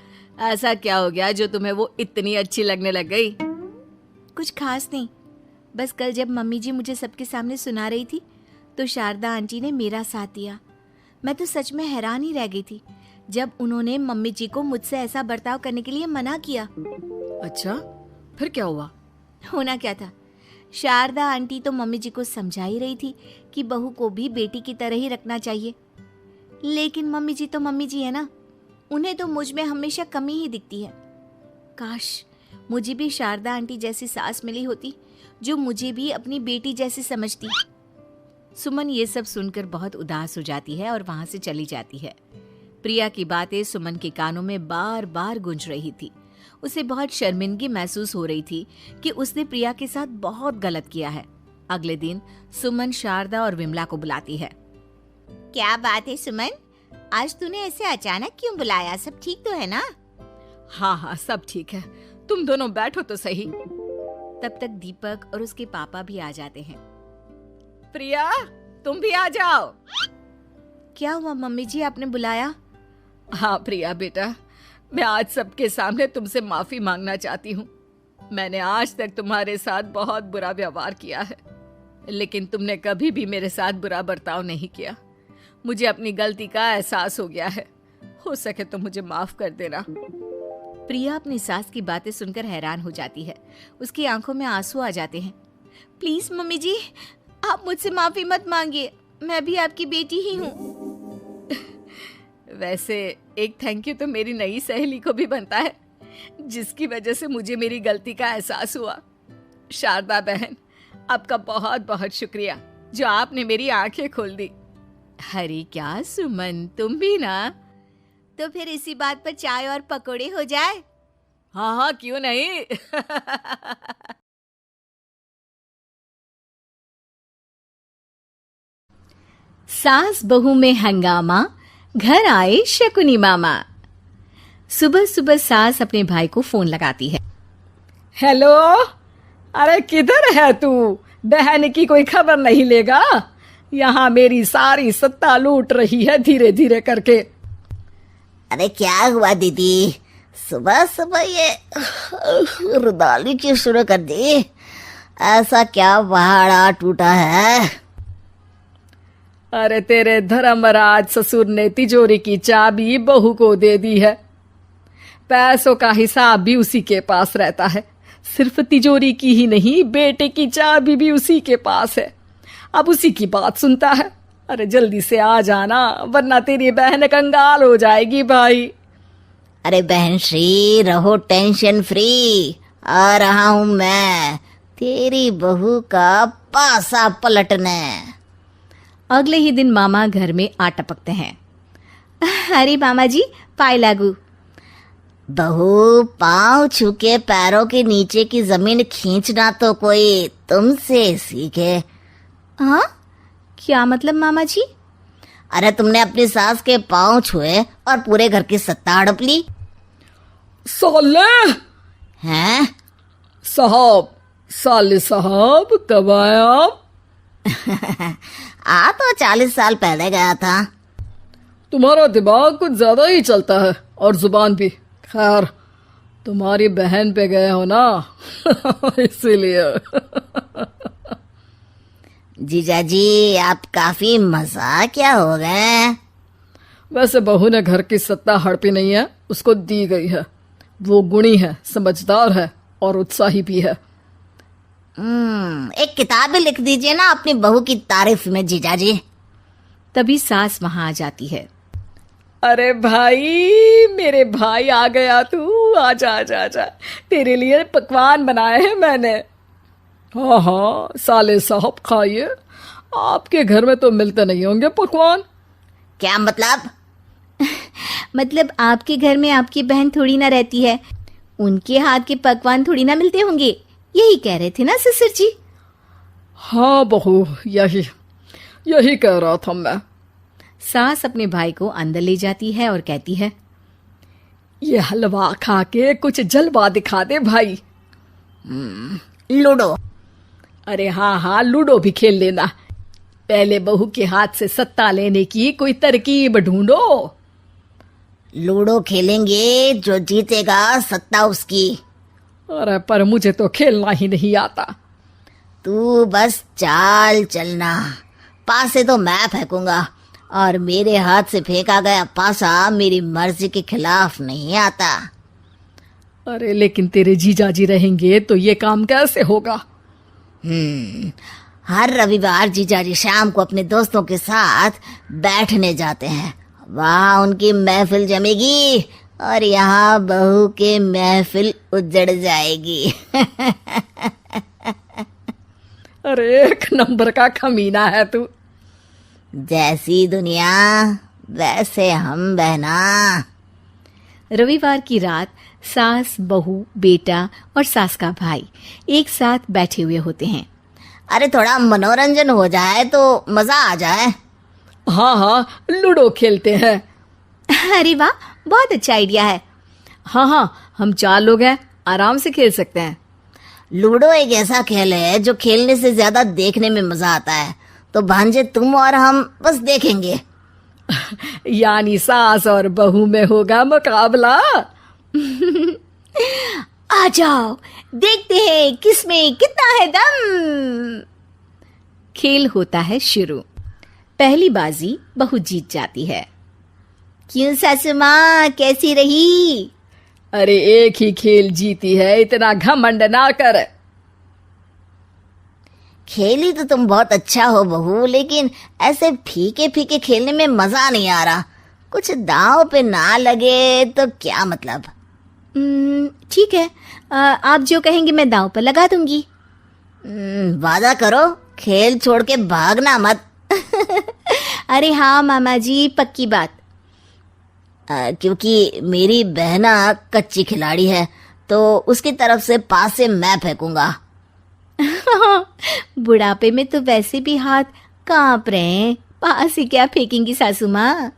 Speaker 2: ऐसा क्या हो गया जो तुम्हें वो इतनी अच्छी लगने लग गई?
Speaker 1: कुछ खास नहीं, बस कल जब मम्मी जी मुझे सबके सामने सुना रही थी तो शारदा आंटी ने मेरा साथ दिया। मैं तो सच में हैरान ही रह गई थी जब उन्होंने मम्मी जी को मुझसे ऐसा बर्ताव करने के लिए मना किया।
Speaker 2: अच्छा, फिर क्या हुआ?
Speaker 1: होना क्या था, शारदा आंटी तो मम्मी जी को समझा ही रही थी कि बहू को भी बेटी की तरह ही रखना चाहिए, लेकिन मम्मी जी तो मम्मी जी है ना, उन्हें तो मुझ में हमेशा कमी ही दिखती है। काश मुझे भी शारदा आंटी जैसी सास मिली होती जो मुझे भी अपनी बेटी जैसी समझती। सुमन ये सब सुनकर बहुत उदास हो जाती है और वहां से चली जाती है। प्रिया की बातें सुमन के कानों में बार बार गूंज रही थी। उसे बहुत शर्मिंदगी महसूस हो रही थी कि उसने प्रिया के साथ बहुत गलत किया है। अगले दिन सुमन शारदा और विमला को बुलाती है।
Speaker 3: क्या बात है सुमन, आज तूने ऐसे अचानक क्यों बुलाया? सब ठीक तो है ना?
Speaker 2: हाँ हाँ, सब ठीक है, तुम दोनों बैठो तो सही।
Speaker 1: तब तक दीपक और उसके पापा भी आ जाते हैं।
Speaker 2: प्रिया, तुम भी आ जाओ।
Speaker 1: क्या हुआ मम्मी जी, आपने बुलाया?
Speaker 2: हाँ प्रिया बेटा, मैं आज सबके सामने तुमसे माफी मांगना चाहती हूँ। मैंने आज तक तुम्हारे साथ बहुत बुरा व्यवहार किया है, लेकिन तुमने कभी भी मेरे साथ बुरा बर्ताव नहीं किया। मुझे अपनी गलती का एहसास हो गया है, हो सके तो मुझे माफ कर देना।
Speaker 1: प्रिया अपनी सास की बातें सुनकर हैरान हो जाती है। उसकी आंखों में आंसू आ जाते हैं। प्लीज मम्मी जी, आप मुझसे माफी मत मांगिए, मैं भी आपकी बेटी ही हूँ।
Speaker 2: वैसे एक थैंक यू तो मेरी नई सहेली को भी बनता है, जिसकी वजह से मुझे मेरी गलती का एहसास हुआ। शारदा बहन, आपका बहुत बहुत शुक्रिया जो आपने मेरी आंखें खोल दी।
Speaker 1: अरे क्या सुमन, तुम भी ना।
Speaker 3: तो फिर इसी बात पर चाय और पकोड़े हो जाए।
Speaker 2: हाँ हाँ, क्यों नहीं।
Speaker 1: सास बहू में हंगामा, घर आए शकुनी मामा। सुबह सुबह सास अपने भाई को फोन लगाती है।
Speaker 2: हेलो, अरे किधर है तू? बहन की कोई खबर नहीं लेगा? यहाँ मेरी सारी सत्ता लूट रही है धीरे धीरे करके।
Speaker 4: अरे क्या हुआ दीदी, सुबह सुबह ये रुदाली क्यों शुरू कर दी? ऐसा क्या पहाड़ा टूटा है?
Speaker 2: अरे तेरे धर्मराज ससुर ने तिजोरी की चाबी बहू को दे दी है। पैसों का हिसाब भी उसी के पास रहता है। सिर्फ तिजोरी की ही नहीं, बेटे की चाबी भी उसी के पास है। अब उसी की बात सुनता है। अरे जल्दी से आ जाना, वरना तेरी बहन कंगाल हो जाएगी भाई।
Speaker 4: अरे बहन श्री, रहो टेंशन फ्री, आ रहा हूं मैं तेरी बहू का पासा पलटने।
Speaker 1: अगले ही दिन मामा घर में आ टपकते हैं। अरे मामा जी, पाए लागू।
Speaker 4: बहू, पाँव छू के पैरों के नीचे की जमीन खींचना तो कोई तुमसे सीखे।
Speaker 1: हाँ, क्या मतलब मामा जी?
Speaker 4: अरे तुमने अपनी सास के पाँव छुए और पूरे घर की सत्ता हड़प ली।
Speaker 2: साले
Speaker 4: हैं?
Speaker 2: साहब, साले साहब कब आए आप?
Speaker 4: आ तो 40 साल पहले गया था।
Speaker 2: तुम्हारा दिमाग कुछ ज्यादा ही चलता है और जुबान भी। खैर, तुम्हारी बहन पे गए हो ना, इसीलिए।
Speaker 4: जीजा जी, आप काफी मजाकिया हो गए।
Speaker 2: वैसे बहू ने घर की सत्ता हड़पी नहीं है, उसको दी गई है। वो गुणी है, समझदार है और उत्साही भी है।
Speaker 4: एक किताब भी लिख दीजिए ना अपनी बहू की तारीफ में जीजा जी।
Speaker 1: तभी सास वहां आ जाती है।
Speaker 2: अरे भाई, मेरे भाई आ गया तू। आजा आजा आजा, तेरे लिए पकवान बनाए हैं मैंने। हाँ हाँ साले साहब, खाइए। आपके घर में तो मिलते नहीं होंगे पकवान।
Speaker 4: क्या मतलब?
Speaker 1: मतलब आपके घर में आपकी बहन थोड़ी ना रहती है, उनके हाथ के पकवान थोड़ी ना मिलते होंगे, यही कह रहे थे ना ससुर जी?
Speaker 2: हाँ बहू, यही कह रहा था मैं।
Speaker 1: सास अपने भाई को अंदर ले जाती है और कहती है,
Speaker 2: ये हलवा खा के कुछ जलवा दिखा दे भाई।
Speaker 4: लूडो?
Speaker 2: अरे हाँ हाँ, लूडो भी खेल लेना। पहले बहू के हाथ से सत्ता लेने की कोई तरकीब ढूंढो।
Speaker 4: लूडो खेलेंगे, जो जीतेगा सत्ता उसकी।
Speaker 2: अरे पर मुझे तो खेलना ही नहीं आता।
Speaker 4: तू बस चाल चलना, पासे तो मैं फेंकूंगा और मेरे हाथ से फेंका गया पासा मेरी मर्जी के खिलाफ नहीं आता।
Speaker 2: अरे लेकिन तेरे जीजाजी रहेंगे तो ये काम कैसे होगा?
Speaker 4: हर रविवार जीजाजी शाम को अपने दोस्तों के साथ बैठने जाते हैं वहाँ उनकी महफिल जमेगी और यहाँ बहू के महफिल उजड़ जाएगी।
Speaker 2: अरे एक नंबर का कमीना है तू।
Speaker 4: जैसी दुनिया वैसे हम बहना।
Speaker 1: रविवार की रात सास, बहू, बेटा और सास का भाई एक साथ बैठे हुए होते हैं।
Speaker 4: अरे थोड़ा मनोरंजन हो जाए तो मजा आ जाए।
Speaker 2: हाँ हाँ, लूडो खेलते हैं।
Speaker 1: अरे वाह, बहुत अच्छा आइडिया है।
Speaker 2: हाँ हाँ, हम 4 लोग हैं, आराम से खेल सकते हैं।
Speaker 4: लूडो एक ऐसा खेल है जो खेलने से ज्यादा देखने में मजा आता है। तो भांजे तुम और हम बस देखेंगे।
Speaker 2: यानी सास और बहू में होगा मुकाबला।
Speaker 1: आ जाओ, देखते हैं किसमें कितना है दम। खेल होता है शुरू। पहली बाजी बहू जीत जाती है।
Speaker 4: क्यों सासू माँ, कैसी रही?
Speaker 2: अरे एक ही खेल जीती है, इतना घमंड ना कर।
Speaker 4: खेली तो तुम बहुत अच्छा हो बहू, लेकिन ऐसे फीके फीके खेलने में मजा नहीं आ रहा। कुछ दांव पे ना लगे तो क्या मतलब।
Speaker 1: ठीक है, आप जो कहेंगे मैं दांव पर लगा दूंगी।
Speaker 4: वादा करो, खेल छोड़ के भागना मत।
Speaker 1: अरे हाँ मामा जी, पक्की बात।
Speaker 4: क्योंकि मेरी बहना कच्ची खिलाड़ी है तो उसकी तरफ से पास से मैं फेंकूंगा।
Speaker 1: बुढ़ापे में तो वैसे भी हाथ कांप रहे हैं, पास ही क्या फेंकेंगी सासू माँ।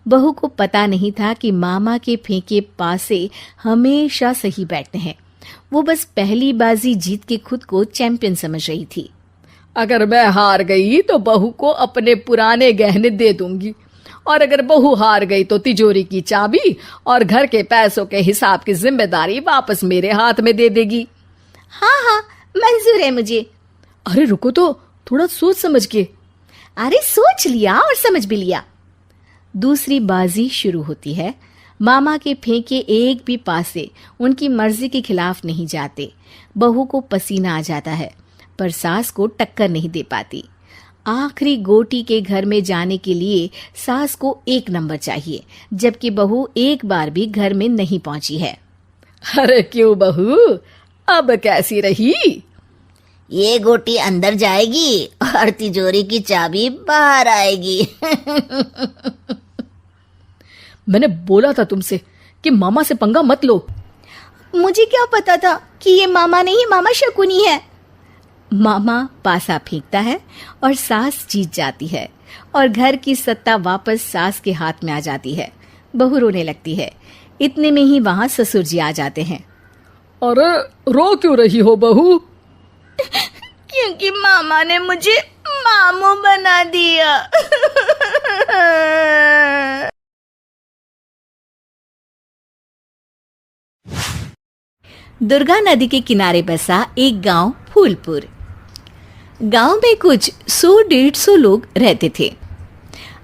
Speaker 1: बहू को पता नहीं था कि मामा के फेंके पासे हमेशा सही बैठते हैं। वो बस पहली बाजी जीत के खुद को चैंपियन समझ रही थी।
Speaker 2: अगर मैं हार गई तो बहू को अपने पुराने गहने दे दूंगी, और अगर बहू हार गई तो तिजोरी की चाबी और घर के पैसों के हिसाब की जिम्मेदारी वापस मेरे हाथ में दे देगी।
Speaker 1: हाँ हाँ, मंजूर है मुझे।
Speaker 2: अरे रुको तो, थोड़ा सोच समझ के।
Speaker 1: अरे सोच लिया और समझ भी लिया। दूसरी बाजी शुरू होती है। मामा के फेंके एक भी पासे उनकी मर्जी के खिलाफ नहीं जाते। बहू को पसीना आ जाता है, पर सास को टक्कर नहीं दे पाती। आखिरी गोटी के घर में जाने के लिए सास को 1 नंबर चाहिए, जबकि बहू एक बार भी घर में नहीं पहुंची है।
Speaker 2: अरे क्यों बहू, अब कैसी रही?
Speaker 4: ये गोटी अंदर जाएगी और तिजोरी की चाबी बाहर आएगी।
Speaker 2: मैंने बोला था तुमसे कि मामा से पंगा मत लो।
Speaker 1: मुझे क्या पता था कि ये मामा नहीं, मामा शकुनी है। मामा पासा फेंकता है और सास जीत जाती है और घर की सत्ता वापस सास के हाथ में आ जाती है। बहू रोने लगती है। इतने में ही वहां ससुर जी आ जाते हैं।
Speaker 2: अरे रो क्यों रही हो बहू?
Speaker 1: क्योंकि मामा ने मुझे मामू बना दिया। दुर्गा नदी के किनारे बसा एक गांव फूलपुर। गांव में कुछ 100-150 लोग रहते थे।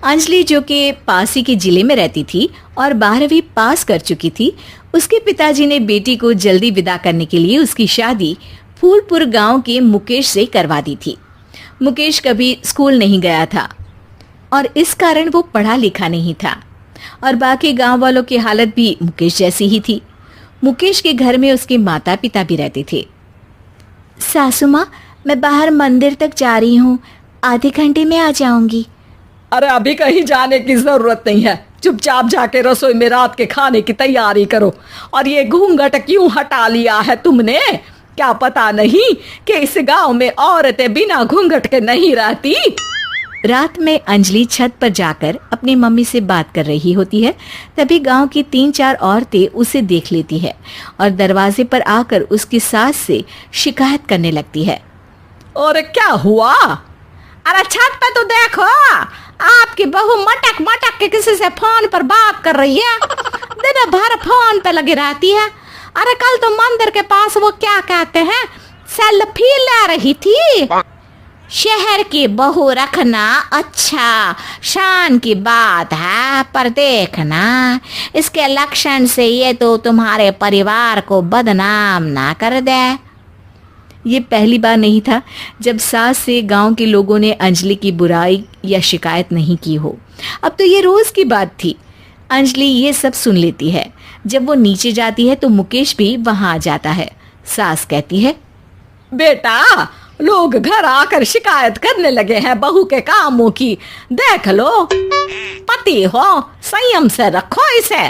Speaker 1: अंजलि, जो कि पास ही के जिले में रहती थी और 12वीं पास कर चुकी थी, उसके पिताजी ने बेटी को जल्दी विदा करने के लिए उसकी शादी फूलपुर गांव के मुकेश से करवा दी थी। मुकेश कभी स्कूल नहीं गया था और इस कारण वो पढ़ा लिखा नहीं था, और बाकी गांव वालों की हालत भी मुकेश जैसी ही थी। मुकेश के घर में उसके माता पिता भी रहते थे। सासू माँ, मैं बाहर मंदिर तक जा रही हूँ, आधे घंटे में आ जाऊंगी।
Speaker 2: अरे अभी कहीं जाने की जरूरत नहीं है, चुपचाप जाके रसोई में रात के खाने की तैयारी करो। और ये घूंघट क्यों हटा लिया है तुमने? क्या पता नहीं कि इस गांव में औरतें बिना घूंघट के नहीं रहती? रात में अंजलि छत पर जाकर अपनी मम्मी से बात कर रही होती है। तभी गांव की 3-4 औरतें उसे देख लेती है और दरवाजे पर आकर उसकी सास से शिकायत करने लगती है। और क्या हुआ? अरे छत पे तो देखो, आपकी बहू मटक मटक के किसी से फोन पर बात कर रही है। दिन भर फोन पे लगी रहती है। अरे कल तो मंदिर के पास वो क्या कहते हैं, सेल्फी ले रही थी। शहर की बहू रखना अच्छा शान की बात है, पर देखना इसके लक्षण से ये तो तुम्हारे परिवार को बदनाम ना कर दे।
Speaker 1: ये पहली बार नहीं था जब सास से गांव के लोगों ने अंजलि की बुराई या शिकायत नहीं की हो। अब तो ये रोज की बात थी। अंजलि ये सब सुन लेती है। जब वो नीचे जाती है तो मुकेश भी वहां आ जाता है। सास कहती है,
Speaker 2: बेटा, लोग घर आकर शिकायत करने लगे हैं बहू के कामों की। देख लो, पति हो, संयम से रखो इसे।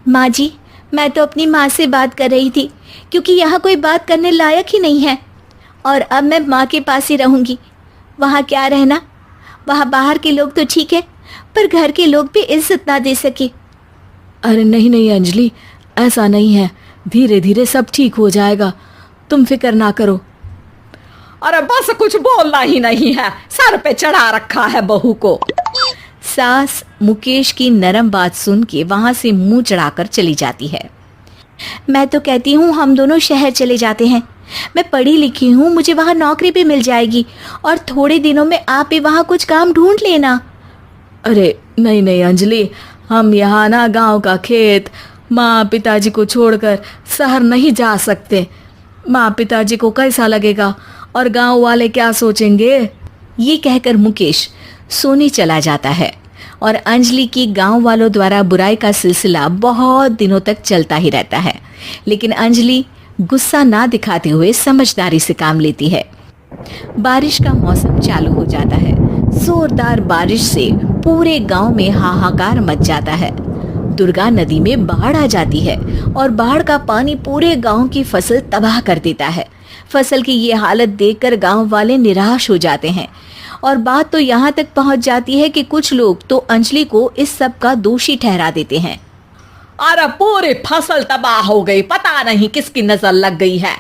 Speaker 1: माँ जी, मैं तो अपनी माँ से बात कर रही थी, क्योंकि यहाँ कोई बात करने लायक ही नहीं है। और अब मैं माँ के पास ही रहूंगी। वहाँ क्या रहना, वहाँ बाहर के लोग तो ठीक है, पर घर के लोग भी इज्जत ना दे सके।
Speaker 2: अरे नहीं नहीं अंजलि, ऐसा नहीं है। धीरे धीरे सब ठीक हो जाएगा, तुम फिक्र ना करो। अरे बस कुछ बोलना ही नहीं है, सर पे चढ़ा रखा है बहू को।
Speaker 1: सास मुकेश की नरम बात सुन के वहां से मुंह चढ़ाकर चली जाती है। मैं तो कहती हूँ हम दोनों शहर चले जाते हैं। मैं पढ़ी लिखी हूँ, मुझे वहाँ नौकरी भी मिल जाएगी और थोड़े दिनों में आप भी वहाँ कुछ काम ढूंढ लेना।
Speaker 2: अरे नहीं नहीं अंजलि, हम यहाँ ना गांव का खेत, माँ पिताजी को छोड़कर शहर नहीं जा सकते। माँ पिताजी को कैसा लगेगा और गांव वाले क्या सोचेंगे।
Speaker 1: ये कहकर मुकेश सोने चला जाता है और अंजलि की गांव वालों द्वारा बुराई का सिलसिला बहुत दिनों तक चलता ही रहता है। लेकिन अंजलि गुस्सा ना दिखाते हुए समझदारी से काम लेती है। बारिश का मौसम चालू हो जाता है। जोरदार बारिश से पूरे गांव में हाहाकार मच जाता है। दुर्गा नदी में बाढ़ आ जाती है और बाढ़ का पानी पूरे गांव की फसल तबाह कर देता है। फसल की ये हालत देखकर गांव वाले निराश हो जाते हैं और बात तो यहाँ तक पहुँच जाती है कि कुछ लोग तो अंजलि को इस सब का दोषी ठहरा देते हैं।
Speaker 2: अरे पूरी फसल तबाह हो गई, पता नहीं किसकी नजर लग गई है।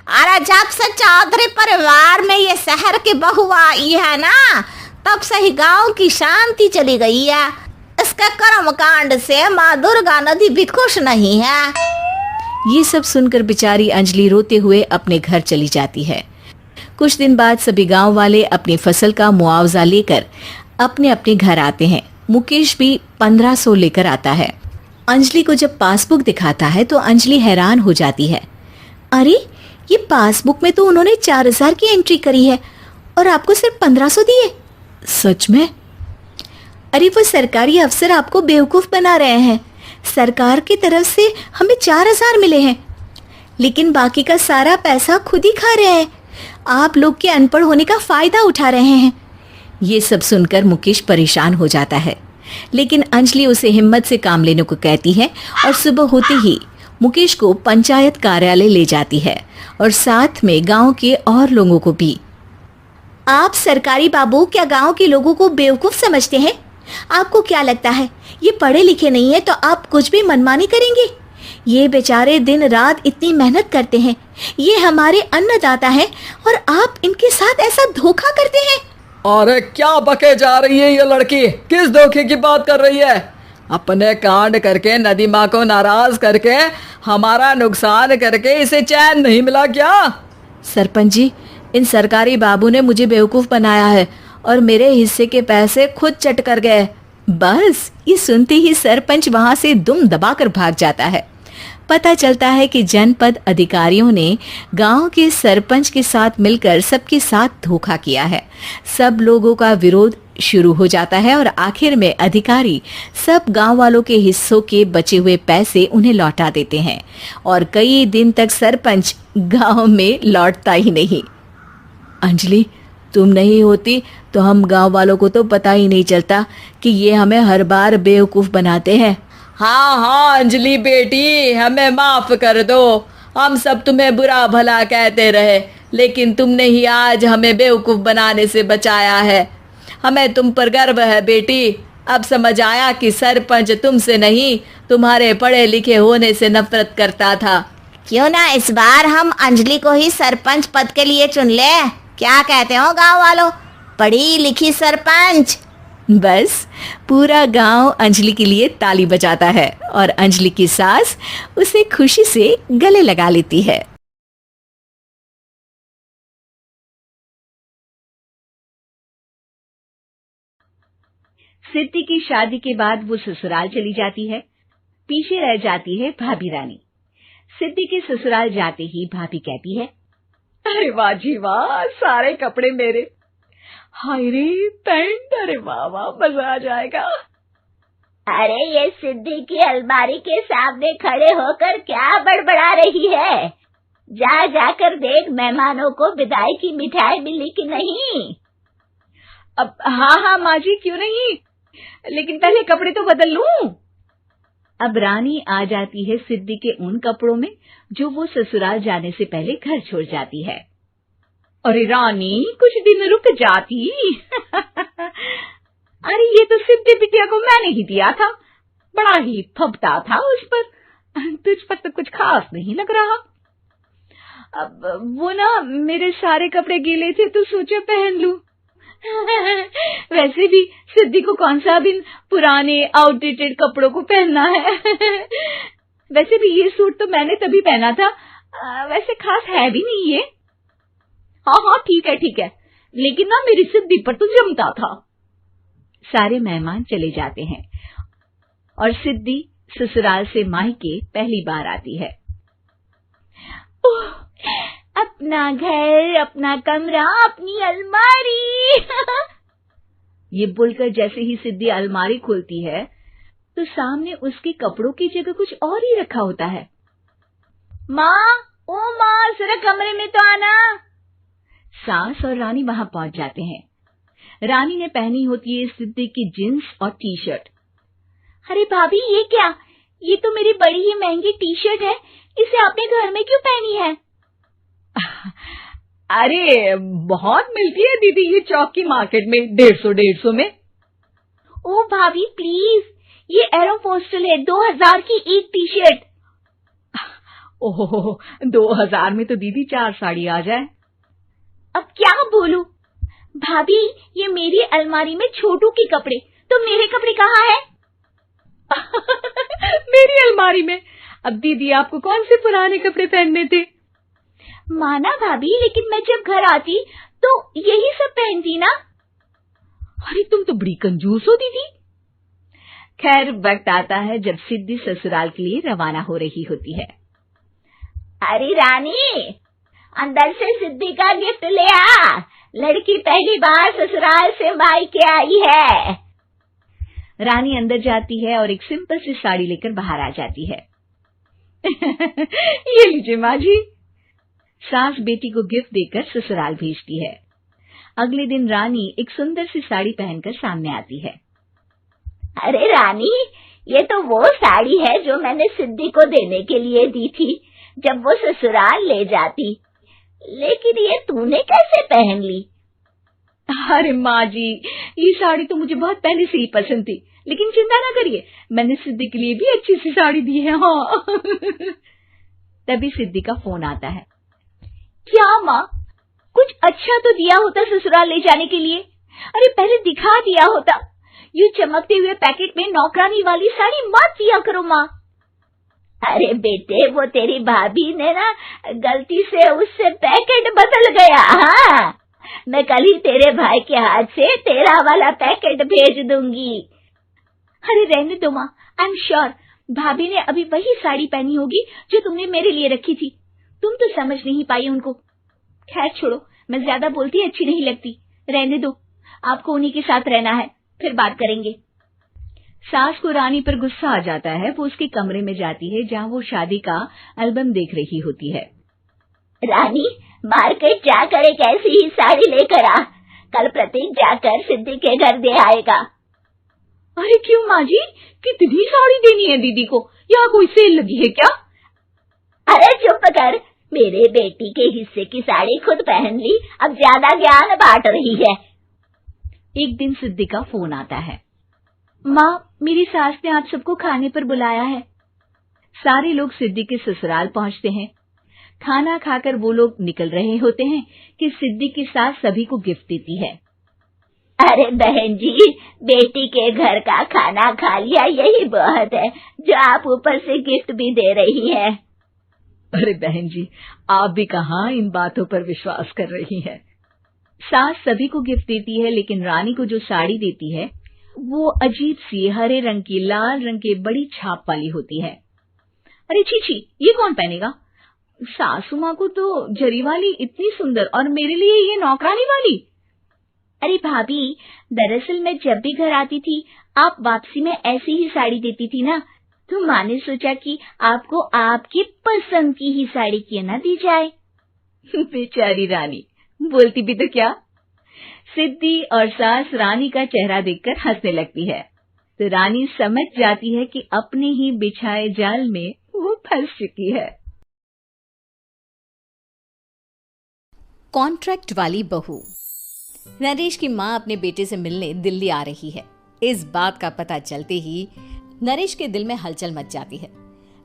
Speaker 3: अरे जब से चौधरी परिवार में ये शहर की बहू आई है ना, तब से ही गांव की शांति चली गई है। इसके कर्म कांड से माँ दुर्गा नदी भी खुश नहीं है।
Speaker 1: ये सब सुनकर बेचारी अंजलि रोते हुए अपने घर चली जाती है। कुछ दिन बाद सभी गांव वाले अपनी फसल का मुआवजा लेकर अपने अपने घर आते हैं। मुकेश भी 1500 लेकर आता है। अंजलि को जब पासबुक दिखाता है तो अंजलि हैरान हो जाती है। अरे, ये पासबुक में तो उन्होंने 4000 की एंट्री करी है और आपको सिर्फ 1500 दिए।
Speaker 2: सच में?
Speaker 1: अरे, वो सरकारी अफसर आपको बेवकूफ बना रहे हैं। सरकार की तरफ से हमें 4000 मिले हैं, लेकिन बाकी का सारा पैसा खुद ही खा रहे हैं। आप लोग के अनपढ़ होने का फायदा उठा रहे हैं। ये सब सुनकर मुकेश परेशान हो जाता है, लेकिन अंजलि उसे हिम्मत से काम लेने को कहती है और सुबह होते ही मुकेश को पंचायत कार्यालय ले जाती है और साथ में गांव के और लोगों को भी। आप सरकारी बाबू क्या गांव के लोगों को बेवकूफ समझते हैं? आपको क्या लगता है ये पढ़े लिखे नहीं है तो आप कुछ भी मनमानी करेंगे? ये बेचारे दिन रात इतनी मेहनत करते हैं, ये हमारे अन्नदाता हैं और आप इनके साथ ऐसा धोखा करते हैं।
Speaker 2: अरे क्या बके जा रही है ये लड़की, किस धोखे की बात कर रही है? अपने कांड करके नदी माँ को नाराज करके हमारा नुकसान करके इसे चैन नहीं मिला क्या?
Speaker 1: सरपंच जी, इन सरकारी बाबू ने मुझे बेवकूफ बनाया है और मेरे हिस्से के पैसे खुद चट कर गए। बस ये सुनते ही सरपंच वहां से दुम दबाकर भाग जाता है। पता चलता है कि जनपद अधिकारियों ने गांव के सरपंच के साथ मिलकर सबके साथ धोखा किया है। सब लोगों का विरोध शुरू हो जाता है और आखिर में अधिकारी सब गांव वालों के हिस्सों के बचे हुए पैसे उन्हें लौटा देते हैं और कई दिन तक सरपंच गांव में लौटता ही नहीं। अंजलि, तुम नहीं होती तो हम गांव वालों को तो पता ही नहीं चलता कि ये हमें हर बार बेवकूफ बनाते हैं।
Speaker 2: हाँ हाँ अंजलि बेटी, हमें माफ कर दो। हम सब तुम्हें बुरा भला कहते रहे, लेकिन तुमने ही आज हमें बेवकूफ बनाने से बचाया है। हमें तुम पर गर्व है बेटी। अब समझ आया कि सरपंच तुमसे नहीं, तुम्हारे पढ़े लिखे होने से नफरत करता था।
Speaker 3: क्यों ना इस बार हम अंजलि को ही सरपंच पद के लिए चुन ले? क्या कहते हो गांव वालों? पढ़ी लिखी सरपंच।
Speaker 1: बस पूरा गांव अंजलि के लिए ताली बजाता है और अंजलि की सास उसे खुशी से गले लगा लेती है। सिद्धि की शादी के बाद वो ससुराल चली जाती है। पीछे रह जाती है भाभी रानी। सिद्धि के ससुराल जाते ही भाभी कहती है,
Speaker 2: अरे वाह जी वाह, सारे कपड़े मेरे। हाय रे पैंट, अरे वाह वाह, मजा आ जाएगा।
Speaker 3: अरे ये सिद्धि की अलमारी के सामने खड़े होकर क्या बड़बड़ा रही है? जा जाकर देख मेहमानों को विदाई की मिठाई मिली कि नहीं।
Speaker 2: अब हाँ माँ जी, क्यों नहीं, लेकिन पहले कपड़े तो बदल लूं।
Speaker 1: अब रानी आ जाती है सिद्धि के उन कपड़ों में जो वो ससुराल जाने से पहले घर छोड़ जाती है।
Speaker 2: अरे रानी, कुछ दिन रुक जाती। अरे ये तो सिद्धि बिटिया को मैंने ही दिया था, बड़ा ही फबता था उस पर, तुझ पर तो कुछ खास नहीं लग रहा। अब वो ना मेरे सारे कपड़े गीले थे तो सोचा पहन लूं। वैसे भी सिद्धि को कौन सा भी पुराने आउटडेटेड कपड़ों को पहनना है। वैसे भी ये सूट तो मैंने तभी पहना था, वैसे खास है भी नहीं ये। हाँ ठीक है, लेकिन ना मेरी सिद्धि पर तो जमता था।
Speaker 1: सारे मेहमान चले जाते हैं और सिद्धि ससुराल से मायके पहली बार आती है।
Speaker 3: ओह, अपना घर, अपना कमरा, अपनी अलमारी।
Speaker 1: ये बोलकर जैसे ही सिद्धि अलमारी खोलती है तो सामने उसके कपड़ों की जगह कुछ और ही रखा होता है।
Speaker 3: माँ, ओ माँ, जरा कमरे में तो आना।
Speaker 1: सास और रानी वहां पहुंच जाते हैं। रानी ने पहनी होती है सिद्धि की जींस और टी शर्ट।
Speaker 3: अरे भाभी, ये क्या? ये तो मेरी बड़ी ही महंगी टी शर्ट है, इसे आपने घर में क्यों पहनी है?
Speaker 2: अरे बहुत मिलती है दीदी ये चौक की मार्केट में, 150 में।
Speaker 3: ओ भाभी प्लीज, ये एरोपोस्टल है, 2000 की एक टी शर्ट।
Speaker 2: ओहो, 2000 में तो दीदी 4 साड़ी आ जाए।
Speaker 3: अब क्या बोलूं? भाभी, ये मेरी अलमारी में छोटू के कपड़े, तो मेरे कपड़े कहाँ हैं?
Speaker 2: मेरी अलमारी में? अब दीदी आपको कौन से पुराने कपड़े पहनने थे?
Speaker 3: माना भाभी, लेकिन मैं जब घर आती तो यही सब पहनती ना।
Speaker 2: अरे तुम तो बड़ी कंजूस हो दीदी।
Speaker 1: खैर, वक्त आता है जब सिद्धि ससुराल के लिए रवाना हो रही होती है।
Speaker 3: अरे रानी, अंदर से सिद्धि का गिफ्ट ले आ, लड़की पहली बार ससुराल से मायके आई है।
Speaker 1: रानी अंदर जाती है और एक सिंपल सी साड़ी लेकर बाहर आ जाती है।
Speaker 2: ये लीजिए माँ जी।
Speaker 1: सास बेटी को गिफ्ट देकर ससुराल भेजती है। अगले दिन रानी एक सुंदर सी साड़ी पहनकर सामने आती है।
Speaker 3: अरे रानी, ये तो वो साड़ी है जो मैंने सिद्धि को देने के लिए दी थी जब वो ससुराल ले जाती, लेकिन ये तूने कैसे पहन ली?
Speaker 2: अरे माँ जी, ये साड़ी तो मुझे बहुत पहले से ही पसंद थी, लेकिन चिंता ना करिए, मैंने सिद्धि के लिए भी अच्छी सी साड़ी दी है। हाँ।
Speaker 1: तभी सिद्धि का फोन आता है।
Speaker 3: क्या माँ, कुछ अच्छा तो दिया होता ससुराल ले जाने के लिए। अरे पहले दिखा दिया होता। ये चमकते हुए पैकेट में नौकरानी वाली साड़ी मत दिया करो माँ। अरे बेटे, वो तेरी भाभी ने ना गलती से उससे पैकेट बदल गया। हाँ, मैं कल ही तेरे भाई के हाथ से तेरा वाला पैकेट भेज दूंगी। अरे रहने दो माँ, आई एम श्योर भाभी ने अभी वही साड़ी पहनी होगी जो तुमने मेरे लिए रखी थी। तुम तो समझ नहीं पाई उनको। खैर छोड़ो, मैं ज्यादा बोलती अच्छी नहीं लगती, रहने दो, आपको उन्हीं के साथ रहना है, फिर बात करेंगे।
Speaker 1: सास को रानी पर गुस्सा आ जाता है। वो उसके कमरे में जाती है जहाँ वो शादी का एल्बम देख रही होती है।
Speaker 3: रानी, मार्केट जाकर एक ऐसी ही साड़ी लेकर आ, कल प्रतीक जाकर सिद्धि के घर दे आएगा।
Speaker 2: अरे क्यों माँ जी, कितनी साड़ी देनी है दीदी को? यहाँ कोई सेल लगी है क्या?
Speaker 3: अरे चुप कर, मेरे बेटी के हिस्से की साड़ी खुद पहन ली, अब ज्यादा ज्ञान बांट रही है।
Speaker 1: एक दिन सिद्धि का फोन आता है। माँ, मेरी सास ने आप सबको खाने पर बुलाया है। सारे लोग सिद्धि के ससुराल पहुंचते हैं। खाना खाकर वो लोग निकल रहे होते हैं कि सिद्धि की सास सभी को गिफ्ट देती है।
Speaker 3: अरे बहन जी, बेटी के घर का खाना खा लिया, यही बहुत है जो आप ऊपर से गिफ्ट भी दे रही है।
Speaker 2: अरे बहन जी, आप भी कहाँ इन बातों पर विश्वास कर रही हैं।
Speaker 1: सास सभी को गिफ्ट देती है, लेकिन रानी को जो साड़ी देती है वो अजीब सी हरे रंग की, लाल रंग की बड़ी छाप वाली होती है।
Speaker 2: अरे छी छी, ये कौन पहनेगा?
Speaker 5: सासू माँ को तो जरी वाली इतनी सुंदर और मेरे लिए ये नौकरानी वाली।
Speaker 6: अरे भाभी, दरअसल मैं जब भी घर आती थी आप वापसी में ऐसी ही साड़ी देती थी ना, तो माँ ने सोचा कि आपको आपकी पसंद की ही साड़ी क्यों ना दी जाए।
Speaker 5: बेचारी रानी, बोलती भी तो क्या। सिद्धि और सास रानी का चेहरा देखकर हंसने लगती है, तो रानी समझ जाती है कि अपने ही बिछाए जाल में वो फंस चुकी है।
Speaker 1: कॉन्ट्रैक्ट वाली बहू। नरेश की माँ अपने बेटे से मिलने दिल्ली आ रही है। इस बात का पता चलते ही नरेश के दिल में हलचल मच जाती है।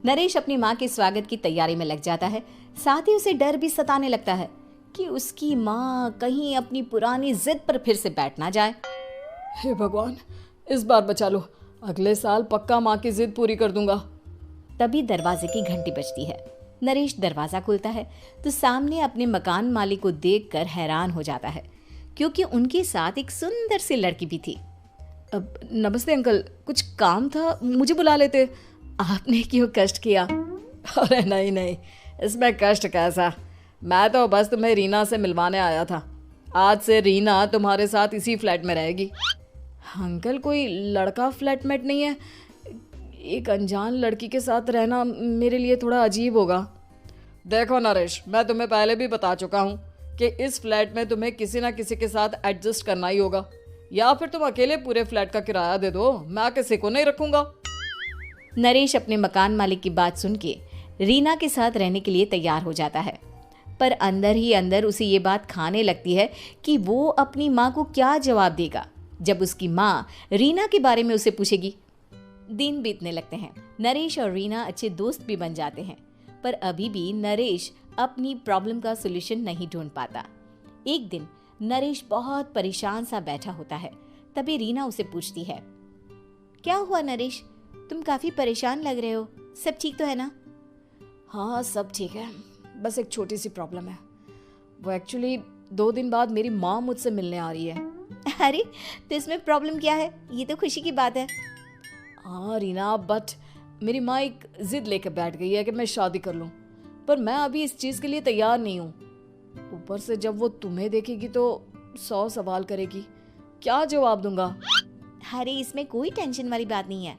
Speaker 1: नरेश अपनी माँ के स्वागत की तैयारी में लग जाता है। साथ ही उसे डर भी सताने लगता है कि उसकी माँ कहीं अपनी पुरानी जिद पर फिर से बैठ ना जाए।
Speaker 2: हे भगवान, इस बार बचा लो, अगले साल पक्का माँ की जिद पूरी कर दूंगा।
Speaker 1: तभी दरवाजे की घंटी बजती है। नरेश दरवाजा खोलता है तो सामने अपने मकान मालिक को देखकर हैरान हो जाता है, क्योंकि उनके साथ एक सुंदर सी लड़की भी थी।
Speaker 2: अब नमस्ते अंकल, कुछ काम था, मुझे बुला लेते। आपने क्यों कष्ट किया? अरे नहीं नहीं, इसमें कष्ट कैसा, मैं तो बस तुम्हें रीना से मिलवाने आया था। आज से रीना तुम्हारे साथ इसी फ्लैट में रहेगी। अंकल, कोई लड़का फ्लैटमेट नहीं है? एक अनजान लड़की के साथ रहना मेरे लिए थोड़ा अजीब होगा। देखो नरेश, मैं तुम्हें पहले भी बता चुका हूँ कि इस फ्लैट में तुम्हें किसी ना किसी के साथ एडजस्ट करना ही होगा, या फिर तुम अकेले पूरे फ्लैट का किराया दे दो, मैं किसी को नहीं रखूंगा।
Speaker 1: नरेश अपने मकान मालिक की बात सुन के रीना के साथ रहने के लिए तैयार हो जाता है, पर अंदर ही अंदर उसे ये बात खाने लगती है कि वो अपनी माँ को क्या जवाब देगा जब उसकी माँ रीना के बारे में उसे पूछेगी। दिन बीतने लगते हैं। नरेश और रीना अच्छे दोस्त भी बन जाते हैं, पर अभी भी नरेश अपनी प्रॉब्लम का सॉल्यूशन नहीं ढूंढ पाता। एक दिन नरेश बहुत परेशान सा बैठा होता है। तभी रीना उसे पूछती है, क्या हुआ नरेश, तुम काफी परेशान लग रहे हो, सब ठीक तो है ना?
Speaker 2: हाँ सब ठीक है, बस एक छोटी सी प्रॉब्लम है। वो एक्चुअली 2 दिन बाद मेरी माँ मुझसे मिलने आ रही है।
Speaker 1: अरे तो इसमें प्रॉब्लम क्या है, ये तो खुशी की बात है।
Speaker 2: हाँ रीना, बट मेरी माँ एक जिद लेकर बैठ गई है कि मैं शादी कर लूँ, पर मैं अभी इस चीज़ के लिए तैयार नहीं हूँ। ऊपर से जब वो तुम्हें देखेगी तो 100 सवाल करेगी, क्या जवाब दूंगा?
Speaker 1: अरे इसमें कोई टेंशन वाली बात नहीं है,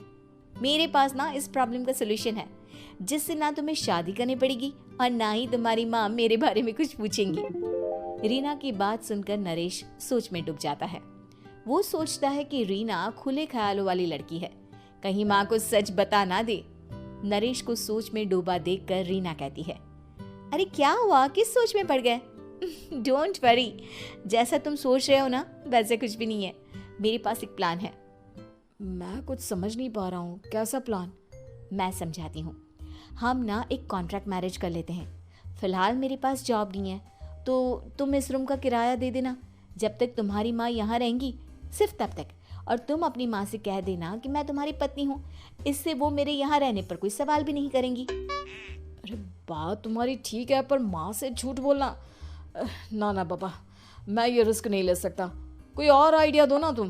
Speaker 1: मेरे पास ना इस प्रॉब्लम का सलूशन है, जिससे ना तुम्हें शादी करनी पड़ेगी और ना ही तुम्हारी माँ मेरे बारे में कुछ पूछेंगी। रीना की बात सुनकर नरेश सोच में डूब जाता है। वो सोचता है कि रीना खुले ख्यालों वाली लड़की है, कहीं माँ को सच बता ना दे। नरेश को सोच में डूबा देखकर रीना कहती है, अरे क्या हुआ, किस सोच में पड़ गए? डोंट वरी, जैसा तुम सोच रहे हो ना वैसे कुछ भी नहीं है, मेरे पास एक प्लान है।
Speaker 2: मैं कुछ समझ नहीं पा रहा हूँ, कैसा प्लान?
Speaker 1: मैं समझाती हूँ। हम ना एक कॉन्ट्रैक्ट मैरिज कर लेते हैं। फिलहाल मेरे पास जॉब नहीं है, तो तुम इस रूम का किराया दे देना जब तक तुम्हारी माँ यहाँ रहेंगी, सिर्फ तब तक। और तुम अपनी माँ से कह देना कि मैं तुम्हारी पत्नी हूँ, इससे वो मेरे यहाँ रहने पर कोई सवाल भी नहीं करेंगी।
Speaker 2: अरे बात तुम्हारी ठीक है, पर माँ से झूठ बोलना, ना ना बाबा, मैं ये रिस्क नहीं ले सकता। कोई और आइडिया दो ना तुम।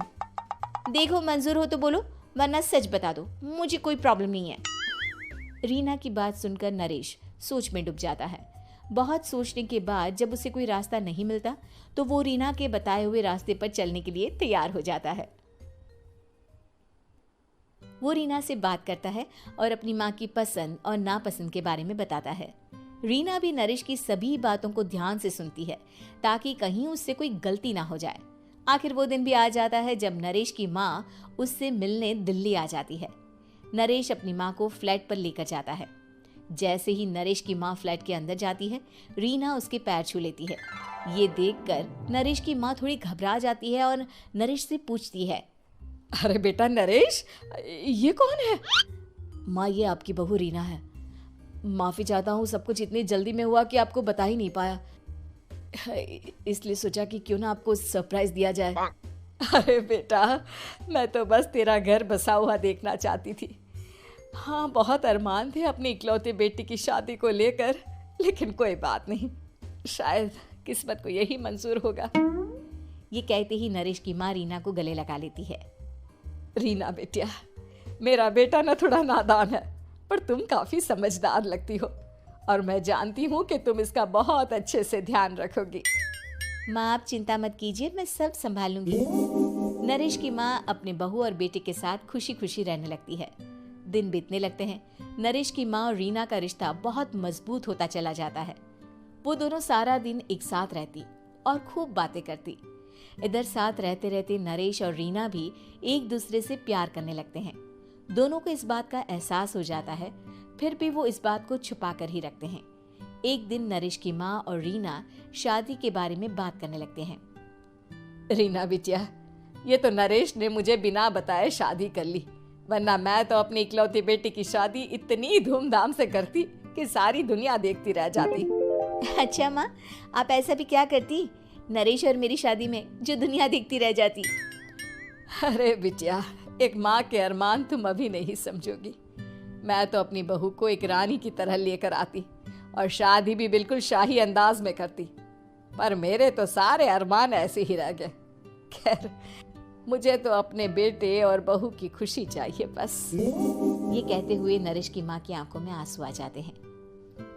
Speaker 1: देखो मंजूर हो तो बोलो, वरना सच बता दो, मुझे कोई प्रॉब्लम नहीं है। रीना की बात सुनकर नरेश सोच में डूब जाता है। बहुत सोचने के बाद जब उसे कोई रास्ता नहीं मिलता तो वो रीना के बताए हुए रास्ते पर चलने के लिए तैयार हो जाता है। वो रीना से बात करता है और अपनी माँ की पसंद और नापसंद के बारे में बताता है। रीना भी नरेश की सभी बातों को ध्यान से सुनती है ताकि कहीं उससे कोई गलती ना हो जाए। आखिर वो दिन भी आ जाता है जब नरेश की माँ उससे मिलने दिल्ली आ जाती है। नरेश अपनी माँ को फ्लैट पर लेकर जाता है। जैसे ही नरेश की माँ फ्लैट के अंदर जाती है, रीना उसके पैर छू लेती है। ये देखकर नरेश की माँ थोड़ी घबरा जाती है और नरेश से पूछती है,
Speaker 2: अरे बेटा नरेश, ये कौन है? माँ, ये आपकी बहू रीना है। माफ़ी चाहता हूँ, सब कुछ इतनी जल्दी में हुआ कि आपको बता ही नहीं पाया, इसलिए सोचा कि क्यों ना आपको सरप्राइज दिया जाए। अरे बेटा, मैं तो बस तेरा घर बसा हुआ देखना चाहती थी। हाँ, बहुत अरमान थे अपनी इकलौते बेटी की शादी को लेकर, लेकिन कोई बात नहीं, शायद किस्मत को यही मंजूर होगा।
Speaker 1: ये कहते ही नरेश की माँ रीना को गले लगा लेती है।
Speaker 2: रीना बेटिया, मेरा बेटा ना थोड़ा नादान है, पर तुम काफ़ी समझदार लगती हो। और मैं जानती हूँ कि तुम इसका बहुत अच्छे से ध्यान रखोगी।
Speaker 1: माँ आप चिंता मत कीजिए, मैं सब संभाल लूंगी। नरेश की माँ अपने बहू और बेटे के साथ खुशी खुशी रहने लगती है। दिन बीतने लगते हैं। नरेश की माँ और रीना का रिश्ता बहुत मजबूत होता चला जाता है। वो दोनों सारा दिन एक साथ रहती और खूब बातें करती। इधर साथ रहते रहते नरेश और रीना भी एक दूसरे से प्यार करने लगते हैं। दोनों को इस बात का एहसास हो जाता है, फिर भी वो इस बात को छुपा कर ही रखते हैं। एक दिन नरेश की माँ और रीना शादी के बारे में बात करने लगते हैं।
Speaker 2: रीना बिटिया, ये तो नरेश ने मुझे बिना बताए शादी कर ली, वरना मैं तो अपनी इकलौती बेटी की शादी इतनी धूमधाम से करती कि सारी दुनिया देखती रह जाती।
Speaker 1: अच्छा माँ, आप ऐसा भी क्या करती नरेश और मेरी शादी में जो दुनिया देखती रह जाती?
Speaker 2: अरे बिटिया, एक माँ के अरमान तुम अभी नहीं समझोगी। मैं तो अपनी बहू को एक रानी की तरह लेकर आती और शादी भी बिल्कुल शाही अंदाज में करती, पर मेरे तो सारे अरमान ऐसे ही रह गए। खैर, मुझे तो अपने बेटे और बहू की खुशी चाहिए बस।
Speaker 1: ये कहते हुए नरेश की माँ की आंखों में आंसू आ जाते हैं।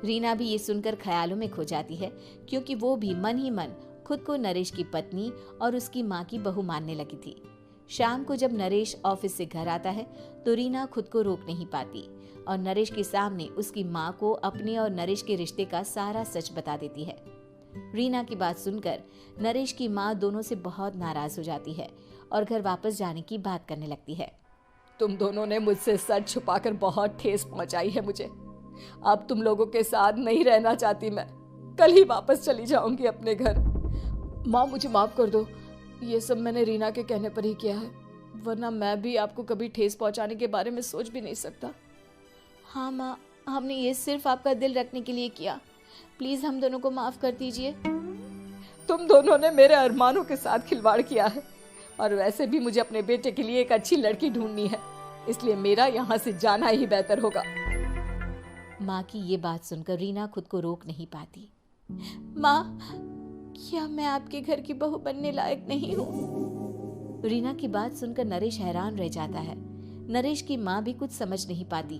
Speaker 1: रीना भी ये सुनकर ख्यालों में खो जाती है, क्योंकि वो भी मन ही मन खुद को नरेश की पत्नी और उसकी माँ की बहू मानने लगी थी। शाम को जब नरेश ऑफिस से घर आता है तो रीना खुद को रोक नहीं पाती और नरेश के सामने उसकी माँ को अपने और नरेश के रिश्ते का सारा सच बता देती है। रीना की बात सुनकर नरेश की माँ दोनों से बहुत नाराज हो जाती है और घर वापस जाने की बात करने लगती है।
Speaker 2: तुम दोनों ने मुझसे सच छुपाकर बहुत ठेस पहुंचाई है मुझे। अब तुम लोगों के साथ नहीं रहना चाहती मैं, कल ही वापस चली जाऊंगी अपने घर। माँ मुझे माफ कर दो, ये सब मैंने रीना के कहने पर ही किया है, वरना मैं भी आपको कभी ठेस पहुंचाने के बारे में सोच भी नहीं सकता।
Speaker 1: हाँ माँ, हमने ये सिर्फ आपका दिल रखने के लिए किया, प्लीज हम दोनों को माफ कर दीजिए।
Speaker 2: तुम दोनों ने मेरे अरमानों के साथ खिलवाड़ किया है, और वैसे भी मुझे अपने बेटे के लिए एक अच्छी लड़की ढूंढनी है, इसलिए मेरा यहाँ से जाना ही बेहतर होगा।
Speaker 1: माँ की ये बात सुनकर रीना खुद को रोक नहीं पाती। माँ, क्या मैं आपके घर की बहू बनने लायक नहीं हूँ? रीना की बात सुनकर नरेश हैरान रह जाता है। नरेश की माँ भी कुछ समझ नहीं पाती।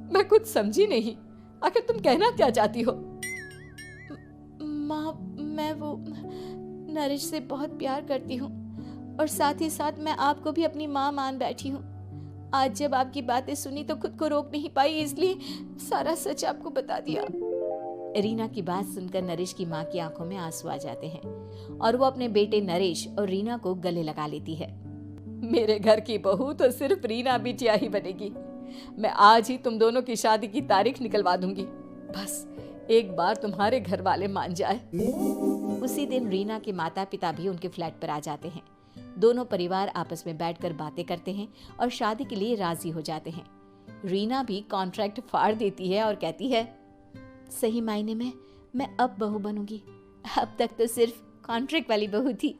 Speaker 2: मैं कुछ समझी नहीं, आखिर तुम कहना क्या चाहती हो?
Speaker 1: माँ, मैं वो नरेश से बहुत प्यार करती हूँ और साथ ही साथ मैं आपको भी अपनी माँ मान बैठी हूँ। आज जब आपकी बातें सुनी तो खुद को रोक नहीं पाई, इसलिए सारा सच आपको बता दिया। रीना की बात सुनकर नरेश की माँ की आंखों में आंसू आ जाते हैं और वो अपने बेटे नरेश और रीना को गले लगा लेती है।
Speaker 2: मेरे घर की बहू तो सिर्फ रीना बिटिया ही बनेगी। मैं आज ही तुम दोनों की शादी की तारीख निकलवा दूंगी, बस एक बार तुम्हारे घर वाले मान जाए।
Speaker 1: उसी दिन रीना के माता पिता भी उनके फ्लैट पर आ जाते हैं। दोनों परिवार आपस में बैठकर बातें करते हैं और शादी के लिए राजी हो जाते हैं। रीना भी कॉन्ट्रैक्ट फाड़ देती है और कहती है, सही मायने में मैं अब बहू बनूंगी, अब तक तो सिर्फ कॉन्ट्रैक्ट वाली बहू थी।